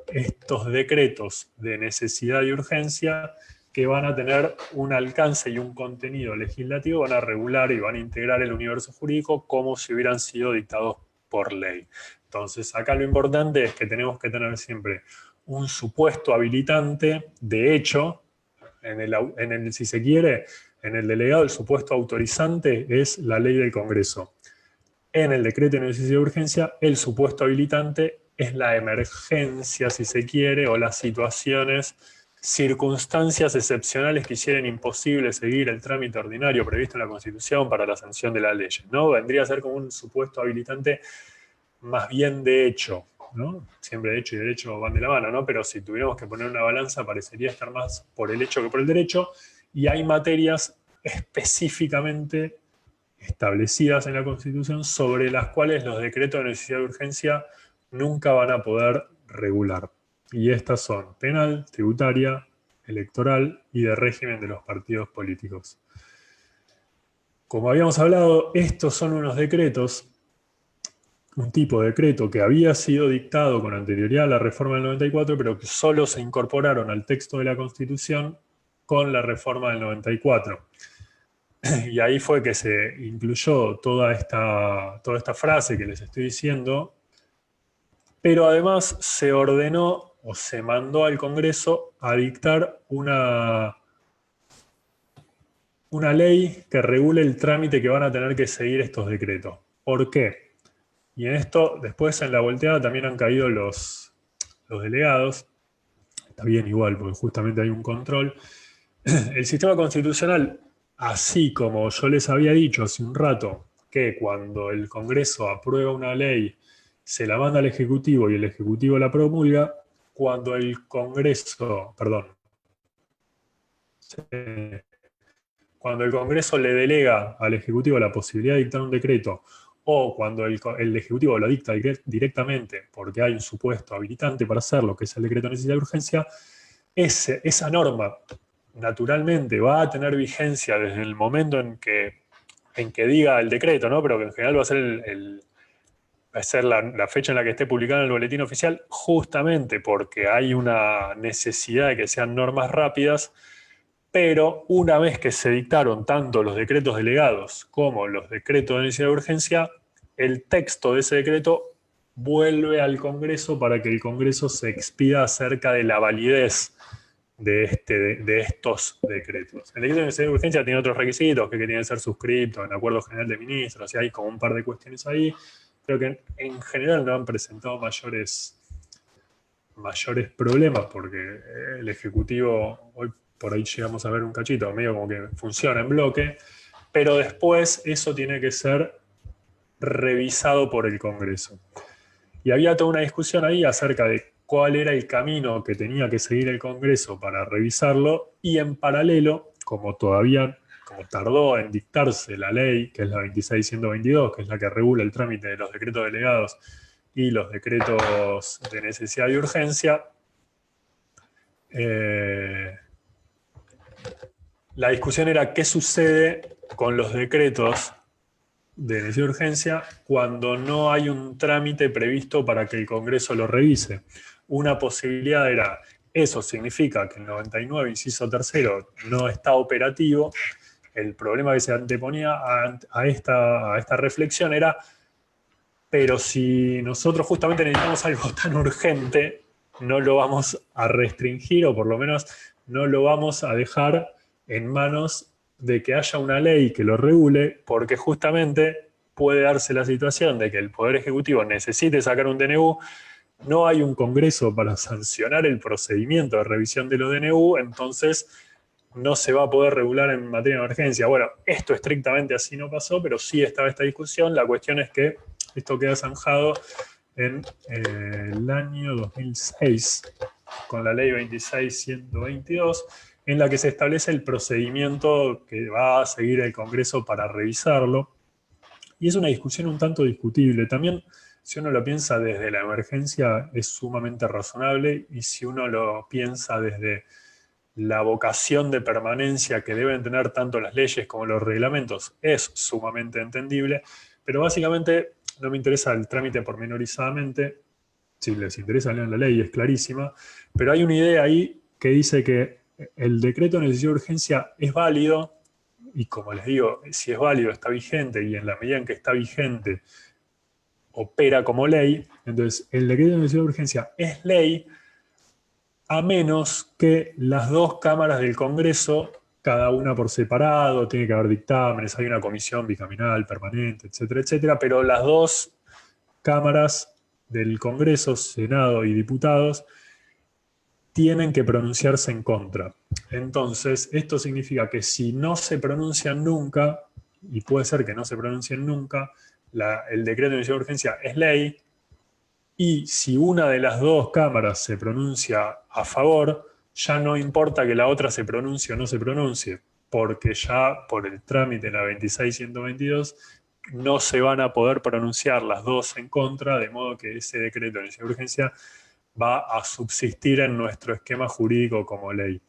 estos decretos de necesidad y urgencia que van a tener un alcance y un contenido legislativo, van a regular y van a integrar el universo jurídico como si hubieran sido dictados por ley. Entonces, acá lo importante es que tenemos que tener siempre un supuesto habilitante de hecho, si se quiere, en el delegado el supuesto autorizante es la ley del Congreso. En el decreto de necesidad de urgencia, el supuesto habilitante es la emergencia, si se quiere, o las situaciones, circunstancias excepcionales que hicieran imposible seguir el trámite ordinario previsto en la Constitución para la sanción de las leyes, ¿no? Vendría a ser como un supuesto habilitante más bien de hecho, ¿no? Siempre de hecho y derecho van de la mano, ¿no? Pero si tuviéramos que poner una balanza, parecería estar más por el hecho que por el derecho, y hay materias específicamente establecidas en la Constitución sobre las cuales los decretos de necesidad de urgencia nunca van a poder regular. Y estas son penal, tributaria, electoral y de régimen de los partidos políticos. Como habíamos hablado, estos son unos decretos, un tipo de decreto que había sido dictado con anterioridad a la reforma del 94, pero que solo se incorporaron al texto de la Constitución con la reforma del 94. Y ahí fue que se incluyó toda esta frase que les estoy diciendo, pero además se ordenó o se mandó al Congreso a dictar una ley que regule el trámite que van a tener que seguir estos decretos. ¿Por qué? Y en esto, después en la volteada también han caído los delegados. Está bien igual, porque justamente hay un control. El sistema constitucional, así como yo les había dicho hace un rato, que cuando el Congreso aprueba una ley, se la manda al Ejecutivo y el Ejecutivo la promulga, cuando el Congreso, cuando el Congreso le delega al Ejecutivo la posibilidad de dictar un decreto, o cuando el Ejecutivo lo dicta directamente porque hay un supuesto habilitante para hacerlo, que es el decreto de necesidad de urgencia, esa norma naturalmente va a tener vigencia desde el momento en que diga el decreto, ¿no? Pero que en general va a ser la fecha en la que esté publicada en el boletín oficial, justamente porque hay una necesidad de que sean normas rápidas. Pero una vez que se dictaron tanto los decretos delegados como los decretos de necesidad de urgencia, el texto de ese decreto vuelve al Congreso para que el Congreso se expida acerca de la validez de estos decretos. El decreto de necesidad de urgencia tiene otros requisitos, que tiene que ser suscrito en acuerdo general de ministros, y hay como un par de cuestiones ahí, pero que en general no han presentado mayores problemas, porque el Ejecutivo, hoy por ahí llegamos a ver un cachito, medio como que funciona en bloque, pero después eso tiene que ser revisado por el Congreso. Y había toda una discusión ahí acerca de cuál era el camino que tenía que seguir el Congreso para revisarlo, y en paralelo, como tardó en dictarse la ley, que es la 26.122, que es la que regula el trámite de los decretos delegados y los decretos de necesidad y urgencia, la discusión era qué sucede con los decretos de necesidad y urgencia cuando no hay un trámite previsto para que el Congreso lo revise. Una posibilidad era, eso significa que el 99, inciso tercero, no está operativo. El problema que se anteponía a esta reflexión era, pero si nosotros justamente necesitamos algo tan urgente, no lo vamos a restringir, o por lo menos no lo vamos a dejar en manos de que haya una ley que lo regule, porque justamente puede darse la situación de que el Poder Ejecutivo necesite sacar un DNU, no hay un Congreso para sancionar el procedimiento de revisión de los DNU, entonces no se va a poder regular en materia de emergencia. Bueno, esto estrictamente así no pasó, pero sí estaba esta discusión. La cuestión es que esto queda zanjado en el año 2006, con la ley 26.122, en la que se establece el procedimiento que va a seguir el Congreso para revisarlo. Y es una discusión un tanto discutible. También, si uno lo piensa desde la emergencia, es sumamente razonable, y si uno lo piensa desde la vocación de permanencia que deben tener tanto las leyes como los reglamentos, es sumamente entendible, pero básicamente no me interesa el trámite pormenorizadamente. Si les interesa, lean la ley, es clarísima, pero hay una idea ahí que dice que el decreto de necesidad de urgencia es válido, y como les digo, si es válido, está vigente, y en la medida en que está vigente, opera como ley. Entonces, el decreto de necesidad de urgencia es ley, a menos que las dos cámaras del Congreso, cada una por separado, tiene que haber dictámenes, hay una comisión bicameral permanente, etcétera, etcétera, pero las dos cámaras del Congreso, Senado y diputados, tienen que pronunciarse en contra. Entonces, esto significa que si no se pronuncian nunca, y puede ser que no se pronuncien nunca, el decreto de necesidad de urgencia es ley, y si una de las dos cámaras se pronuncia a favor, ya no importa que la otra se pronuncie o no se pronuncie, porque ya por el trámite en la 26.122 no se van a poder pronunciar las dos en contra, de modo que ese decreto de necesidad de urgencia va a subsistir en nuestro esquema jurídico como ley.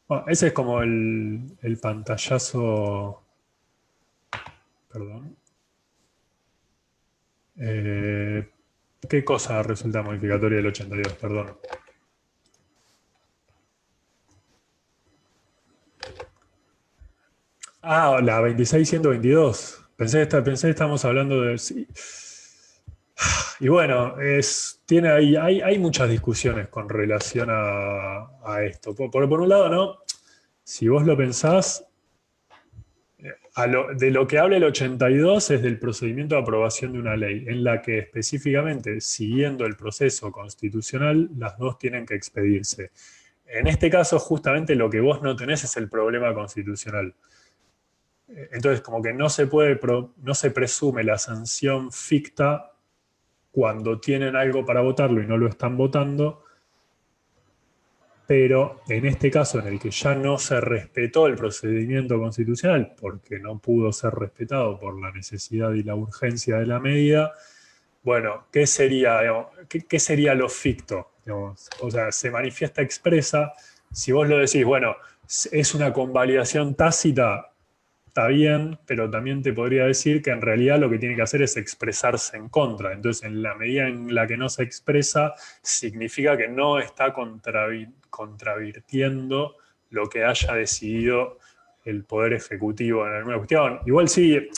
Bueno, ese es como el pantallazo. Perdón. ¿Qué cosa resulta modificatoria del 82? Perdón. Ah, la 26.122. Pensé que estábamos hablando de... Sí. Y bueno, hay muchas discusiones con relación a esto. Por un lado, ¿no? Si vos lo pensás, de lo que habla el 82 es del procedimiento de aprobación de una ley, en la que específicamente, siguiendo el proceso constitucional, las dos tienen que expedirse. En este caso, justamente lo que vos no tenés es el problema constitucional. Entonces, como que no se presume la sanción ficta cuando tienen algo para votarlo y no lo están votando, pero en este caso en el que ya no se respetó el procedimiento constitucional porque no pudo ser respetado por la necesidad y la urgencia de la medida, bueno, ¿qué sería, digamos, qué sería lo ficto? Digamos, o sea, se manifiesta expresa. Si vos lo decís, bueno, es una convalidación tácita, está bien, pero también te podría decir que en realidad lo que tiene que hacer es expresarse en contra. Entonces, en la medida en la que no se expresa, significa que no está contravirtiendo lo que haya decidido el Poder Ejecutivo en alguna cuestión. Igual sí,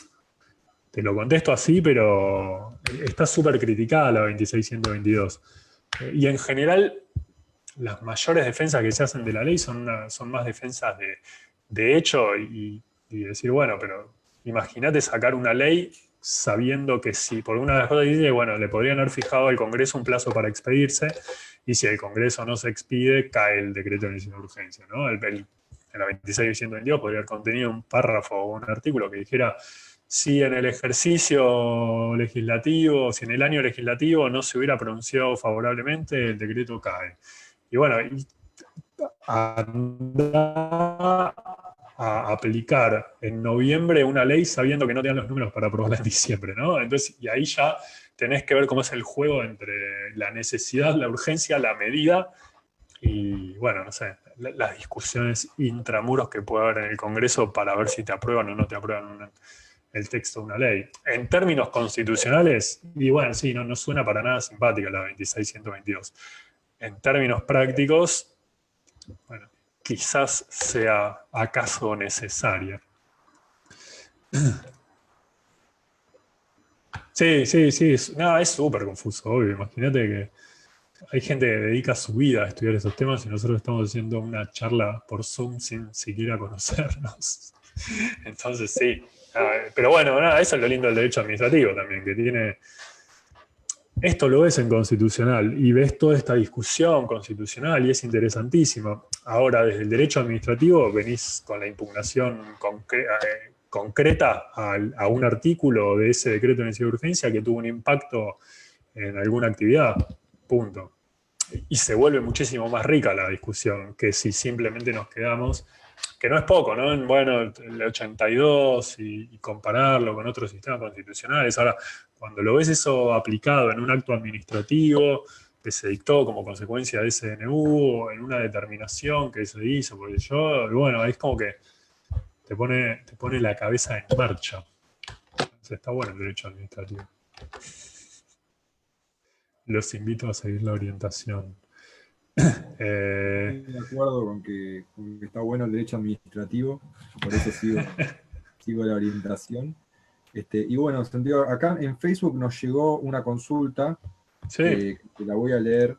te lo contesto así, pero está súper criticada la 26.122. Y en general, las mayores defensas que se hacen de la ley son más defensas de hecho, y decir, bueno, pero imagínate sacar una ley sabiendo que si por una de las cosas dice, bueno, le podrían haber fijado al Congreso un plazo para expedirse, y si el Congreso no se expide, cae el decreto de necesidad de urgencia, ¿no? En la 26 y 122 podría haber contenido un párrafo o un artículo que dijera, si en el ejercicio legislativo, si en el año legislativo no se hubiera pronunciado favorablemente, el decreto cae. Y bueno, anda a aplicar en noviembre una ley sabiendo que no te dan los números para aprobarla en diciembre, ¿no? Entonces, y ahí ya tenés que ver cómo es el juego entre la necesidad, la urgencia, la medida y, bueno, no sé, las discusiones intramuros que puede haber en el Congreso para ver si te aprueban o no te aprueban el texto de una ley. En términos constitucionales, y bueno, sí, no suena para nada simpática la 26-122. En términos prácticos, bueno, quizás sea acaso necesaria. Sí, sí, sí. Es súper confuso, obvio. Imagínate que hay gente que dedica su vida a estudiar esos temas y nosotros estamos haciendo una charla por Zoom sin siquiera conocernos. Entonces, sí. Pero bueno, eso es lo lindo del derecho administrativo también, que tiene. Esto lo ves en constitucional y ves toda esta discusión constitucional y es interesantísimo. Ahora, desde el derecho administrativo venís con la impugnación concreta a un artículo de ese decreto de necesidad de urgencia que tuvo un impacto en alguna actividad. Punto. Y se vuelve muchísimo más rica la discusión que si simplemente nos quedamos, que no es poco, ¿no? Bueno, el 82 y compararlo con otros sistemas constitucionales. Ahora, cuando lo ves eso aplicado en un acto administrativo que se dictó como consecuencia de ese DNU o en una determinación que se hizo, porque yo, bueno, es como que te pone la cabeza en marcha. Entonces está bueno el derecho administrativo. Los invito a seguir la orientación. Estoy de acuerdo con que está bueno el derecho administrativo, por eso sigo la orientación. Y bueno, Santiago, acá en Facebook nos llegó una consulta, Sí, que la voy a leer,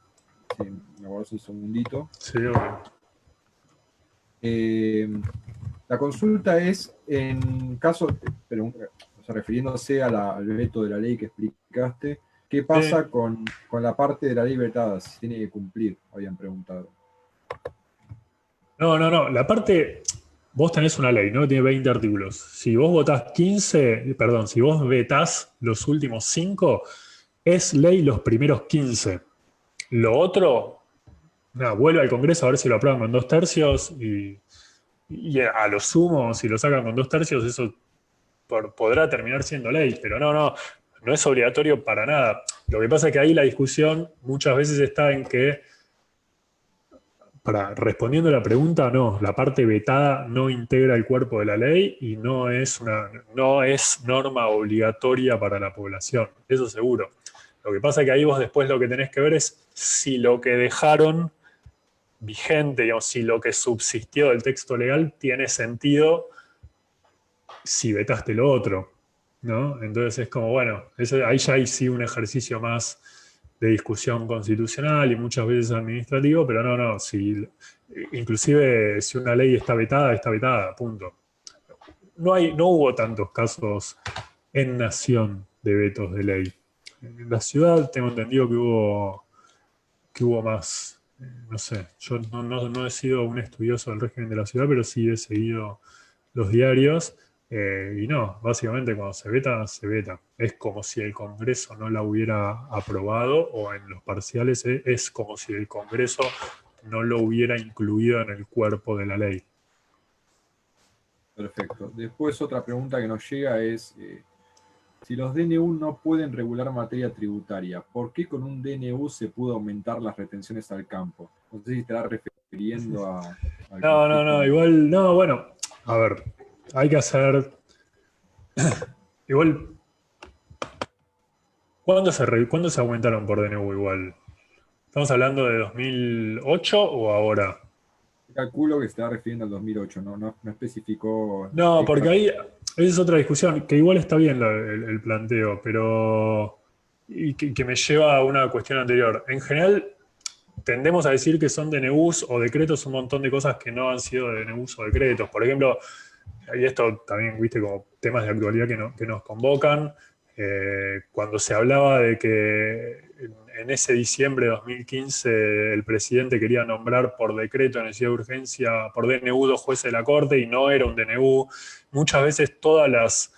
si me aguardas un segundito. sí, obvio. La consulta es en caso, pero, o sea, refiriéndose al veto de la ley que explicaste, ¿qué Sí. pasa con la parte de la ley vetada? Si tiene que cumplir, habían preguntado. No. La parte, vos tenés una ley, ¿no? Que tiene 20 artículos. Si vos votás 15, perdón, si vos vetás los últimos 5, es ley los primeros 15. Lo otro, nada, vuelve al Congreso a ver si lo aprueban con 2 tercios y a lo sumo, si lo sacan con 2 tercios, eso podrá terminar siendo ley, pero no es obligatorio para nada. Lo que pasa es que ahí la discusión muchas veces está en que respondiendo a la pregunta, no, la parte vetada no integra el cuerpo de la ley y no es norma obligatoria para la población, eso seguro. Lo que pasa es que ahí vos después lo que tenés que ver es si lo que dejaron vigente, digamos, si lo que subsistió del texto legal tiene sentido si vetaste lo otro, ¿no? Entonces es como, bueno, ahí ya hay sí un ejercicio más de discusión constitucional y muchas veces administrativo, pero inclusive si una ley está vetada, punto. No hubo tantos casos en nación de vetos de ley. En la ciudad tengo entendido que hubo más. No sé, yo no he sido un estudioso del régimen de la ciudad, pero sí he seguido los diarios. Y no, básicamente cuando se veta, se veta. Es como si el Congreso no la hubiera aprobado o en los parciales es como si el Congreso no lo hubiera incluido en el cuerpo de la ley. Perfecto. Después otra pregunta que nos llega es, si los DNU no pueden regular materia tributaria, ¿por qué con un DNU se pudo aumentar las retenciones al campo? No sé si estará refiriendo al conflicto. Igual, no, bueno, a ver, hay que hacer, igual, ¿cuándo se aumentaron por DNU igual? ¿Estamos hablando de 2008 o ahora? Calculo que se está refiriendo al 2008, no especificó No, porque ahí exactamente. esa es otra discusión, que igual está bien el planteo, pero y que me lleva a una cuestión anterior. En general, tendemos a decir que son DNUs o decretos un montón de cosas que no han sido DNUs o decretos. Por ejemplo, y esto también, viste, como temas de actualidad que nos convocan, cuando se hablaba de que en ese diciembre de 2015 el presidente quería nombrar por decreto de necesidad de urgencia, por DNU, 2 jueces de la Corte, y no era un DNU. Muchas veces todas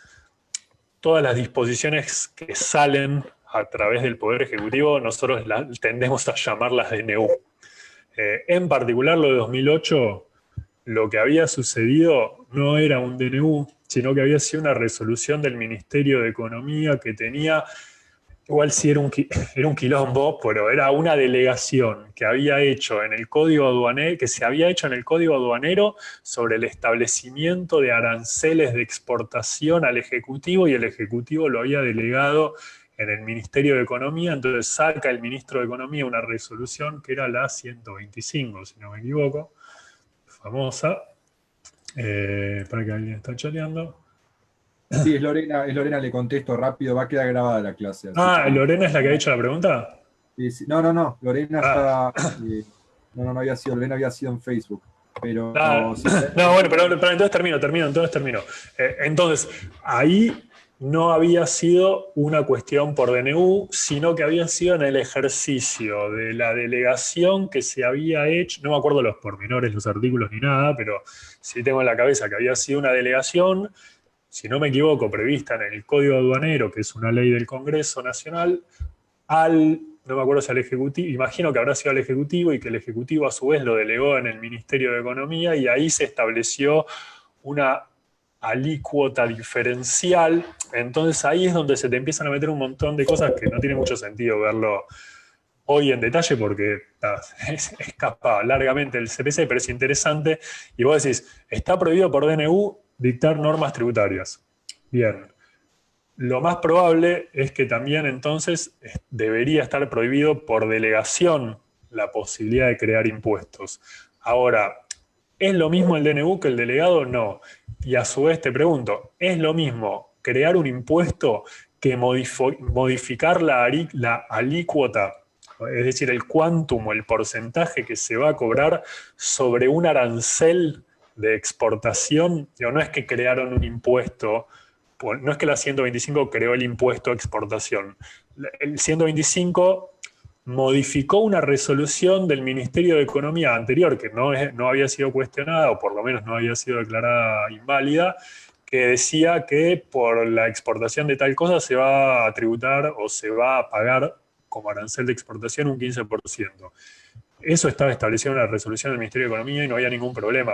las disposiciones que salen a través del Poder Ejecutivo, nosotros tendemos a llamarlas DNU. En particular, lo de 2008, lo que había sucedido no era un DNU, sino que había sido una resolución del Ministerio de Economía que tenía, igual sí era un quilombo, pero era una delegación que había hecho en el Código Aduanero, que se había hecho en el Código Aduanero sobre el establecimiento de aranceles de exportación al Ejecutivo, y el Ejecutivo lo había delegado en el Ministerio de Economía. Entonces saca el Ministro de Economía una resolución que era la 125, si no me equivoco, famosa, para que alguien está chateando. Sí, es Lorena, le contesto rápido, va a quedar grabada la clase. ¿Lorena es la que ha hecho la pregunta? Sí, sí. No, Lorena está... no había sido, Lorena había sido en Facebook. Pero sí, no, bueno, pero entonces termino. Entonces, ahí no había sido una cuestión por DNU, sino que había sido en el ejercicio de la delegación que se había hecho, no me acuerdo los pormenores, los artículos ni nada, pero sí tengo en la cabeza que había sido una delegación, si no me equivoco, prevista en el Código Aduanero, que es una ley del Congreso Nacional, no me acuerdo si al Ejecutivo, imagino que habrá sido al Ejecutivo, y que el Ejecutivo a su vez lo delegó en el Ministerio de Economía, y ahí se estableció una alícuota diferencial. Entonces ahí es donde se te empiezan a meter un montón de cosas que no tiene mucho sentido verlo hoy en detalle, porque escapa largamente el CPC, pero es interesante. Y vos decís, está prohibido por DNU dictar normas tributarias. Bien. Lo más probable es que también entonces debería estar prohibido por delegación la posibilidad de crear impuestos. Ahora, ¿es lo mismo el DNU que el delegado? No. Y a su vez te pregunto, ¿es lo mismo crear un impuesto que modificar la alícuota, es decir, el quantum o el porcentaje que se va a cobrar sobre un arancel de exportación? No es que crearon un impuesto, no es que la 125 creó el impuesto a exportación. El 125 modificó una resolución del Ministerio de Economía anterior, que no había sido cuestionada, o por lo menos no había sido declarada inválida, que decía que por la exportación de tal cosa se va a tributar o se va a pagar como arancel de exportación un 15%. Eso estaba establecido en la resolución del Ministerio de Economía y no había ningún problema.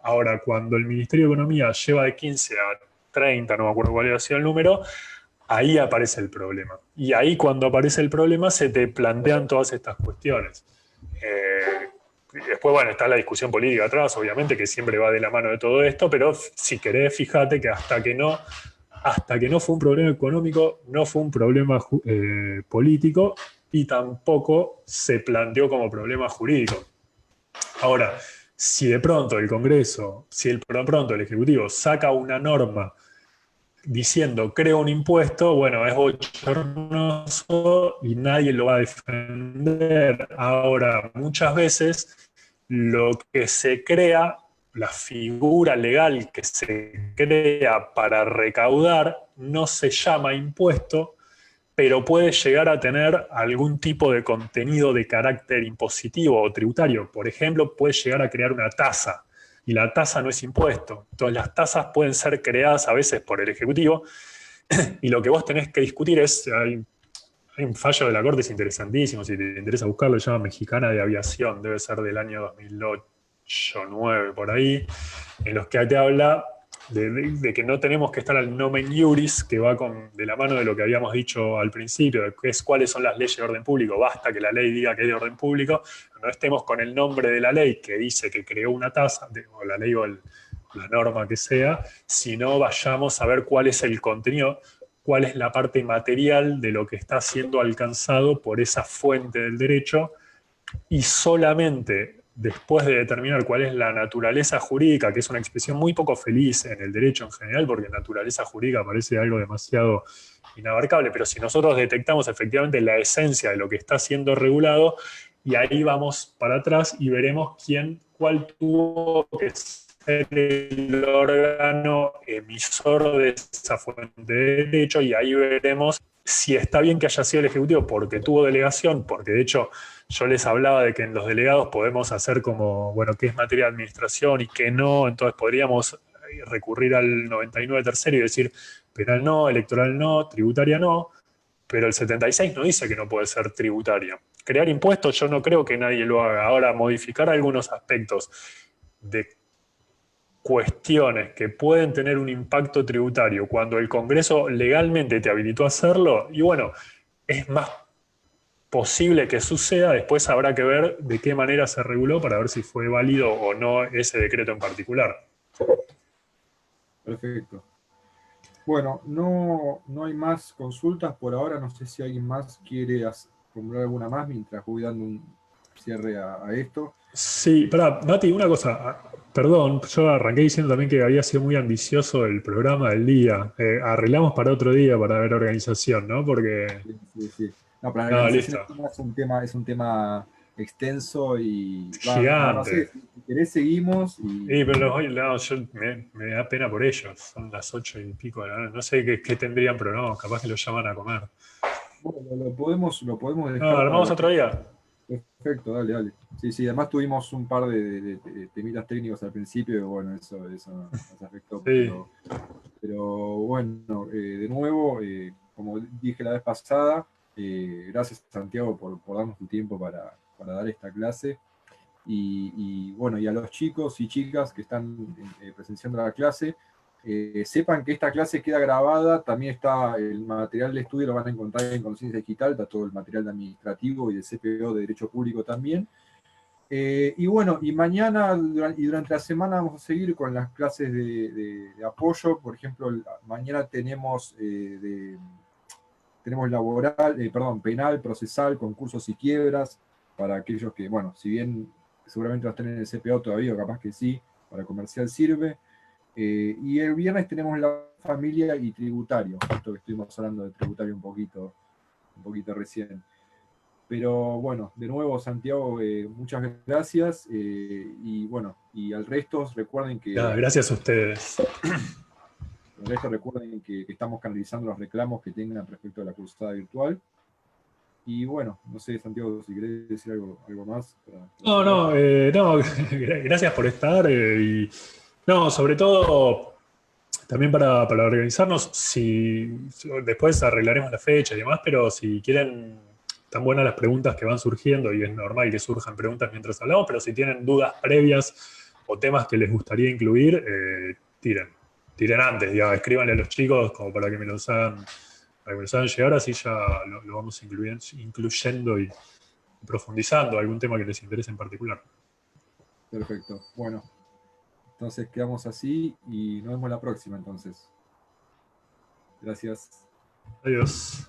Ahora, cuando el Ministerio de Economía lleva de 15 a 30, no me acuerdo cuál había sido el número, ahí aparece el problema. Y ahí, cuando aparece el problema, se te plantean todas estas cuestiones. Después, bueno, está la discusión política atrás, obviamente, que siempre va de la mano de todo esto, pero si querés, fíjate que hasta que no fue un problema económico, no fue un problema político, y tampoco se planteó como problema jurídico. Ahora, si de pronto el Congreso, de pronto el Ejecutivo saca una norma diciendo creo un impuesto, bueno, es bochornoso y nadie lo va a defender. Ahora, muchas veces lo que se crea, la figura legal que se crea para recaudar, no se llama impuesto, pero puede llegar a tener algún tipo de contenido de carácter impositivo o tributario. Por ejemplo, puede llegar a crear una tasa, y la tasa no es impuesto. Entonces las tasas pueden ser creadas a veces por el Ejecutivo, y lo que vos tenés que discutir es, hay un fallo de la Corte, es interesantísimo, si te interesa buscarlo, se llama Mexicana de Aviación, debe ser del año 2008, 2009, por ahí, en los que te habla de que no tenemos que estar al nomen iuris, que va de la mano de lo que habíamos dicho al principio, de que es cuáles son las leyes de orden público. Basta que la ley diga que es de orden público, no estemos con el nombre de la ley que dice que creó una tasa, o la ley o la norma que sea, sino vayamos a ver cuál es el contenido, cuál es la parte material de lo que está siendo alcanzado por esa fuente del derecho, y solamente después de determinar cuál es la naturaleza jurídica, que es una expresión muy poco feliz en el derecho en general, porque naturaleza jurídica parece algo demasiado inabarcable, pero si nosotros detectamos efectivamente la esencia de lo que está siendo regulado, y ahí vamos para atrás y veremos cuál tuvo que ser el órgano emisor de esa fuente de derecho, y ahí veremos si está bien que haya sido el Ejecutivo porque tuvo delegación, porque de hecho yo les hablaba de que en los delegados podemos hacer como, bueno, qué es materia de administración y qué no, entonces podríamos recurrir al 99 tercero y decir penal no, electoral no, tributaria no, pero el 76 no dice que no puede ser tributaria. Crear impuestos yo no creo que nadie lo haga. Ahora, modificar algunos aspectos de cuestiones que pueden tener un impacto tributario cuando el Congreso legalmente te habilitó a hacerlo, y bueno, es más posible que suceda, después habrá que ver de qué manera se reguló para ver si fue válido o no ese decreto en particular. Perfecto. Bueno, no hay más consultas por ahora. No sé si alguien más quiere formular alguna más mientras voy dando un cierre a esto. Sí, pará, Mati, una cosa, perdón, yo arranqué diciendo también que había sido muy ambicioso el programa del día. Arreglamos para otro día para ver organización, ¿no? Porque... Sí, sí, sí. No, para la No, organización listo. es un tema extenso y no sé, Gigante. si querés seguimos Pero no, me da pena por ellos. Son las 8:00 y pico de la noche. No sé qué tendrían, pero no, capaz que los llaman a comer. bueno, lo podemos No, dejar para armamos la otro día. Perfecto, dale, dale. Sí, sí, además tuvimos un par de temitas técnicos al principio y bueno, eso nos afectó, Sí. pero bueno, de nuevo, como dije la vez pasada, gracias Santiago por darnos tu tiempo para dar esta clase y bueno, y a los chicos y chicas que están presenciando la clase, sepan que esta clase queda grabada, también está el material de estudio, lo van a encontrar en Conciencia Digital, está todo el material de administrativo y de CPO de Derecho Público también. Y bueno, y mañana y durante la semana vamos a seguir con las clases de apoyo. Por ejemplo, mañana tenemos laboral, perdón, penal, procesal, concursos y quiebras, para aquellos que, bueno, si bien seguramente no estén en el CPO todavía, o capaz que sí, para comercial sirve. Y el viernes tenemos la familia y tributario, esto que estuvimos hablando de tributario un poquito recién. Pero bueno, de nuevo, Santiago, muchas gracias. Y bueno, y al resto recuerden Nada, que, gracias a ustedes. que estamos canalizando los reclamos que tengan respecto a la cursada virtual. Y bueno, no sé, Santiago, si querés decir algo más para No, cerrar. no, gracias por estar. Y no, sobre todo también para organizarnos, después arreglaremos la fecha y demás, pero si quieren, tan buenas las preguntas que van surgiendo y es normal que surjan preguntas mientras hablamos, pero si tienen dudas previas o temas que les gustaría incluir, tiren antes, digamos, escríbanle a los chicos como para que me los hagan llegar, así ya lo vamos incluyendo y profundizando algún tema que les interese en particular. Perfecto. Bueno, entonces quedamos así y nos vemos la próxima entonces. Gracias. Adiós.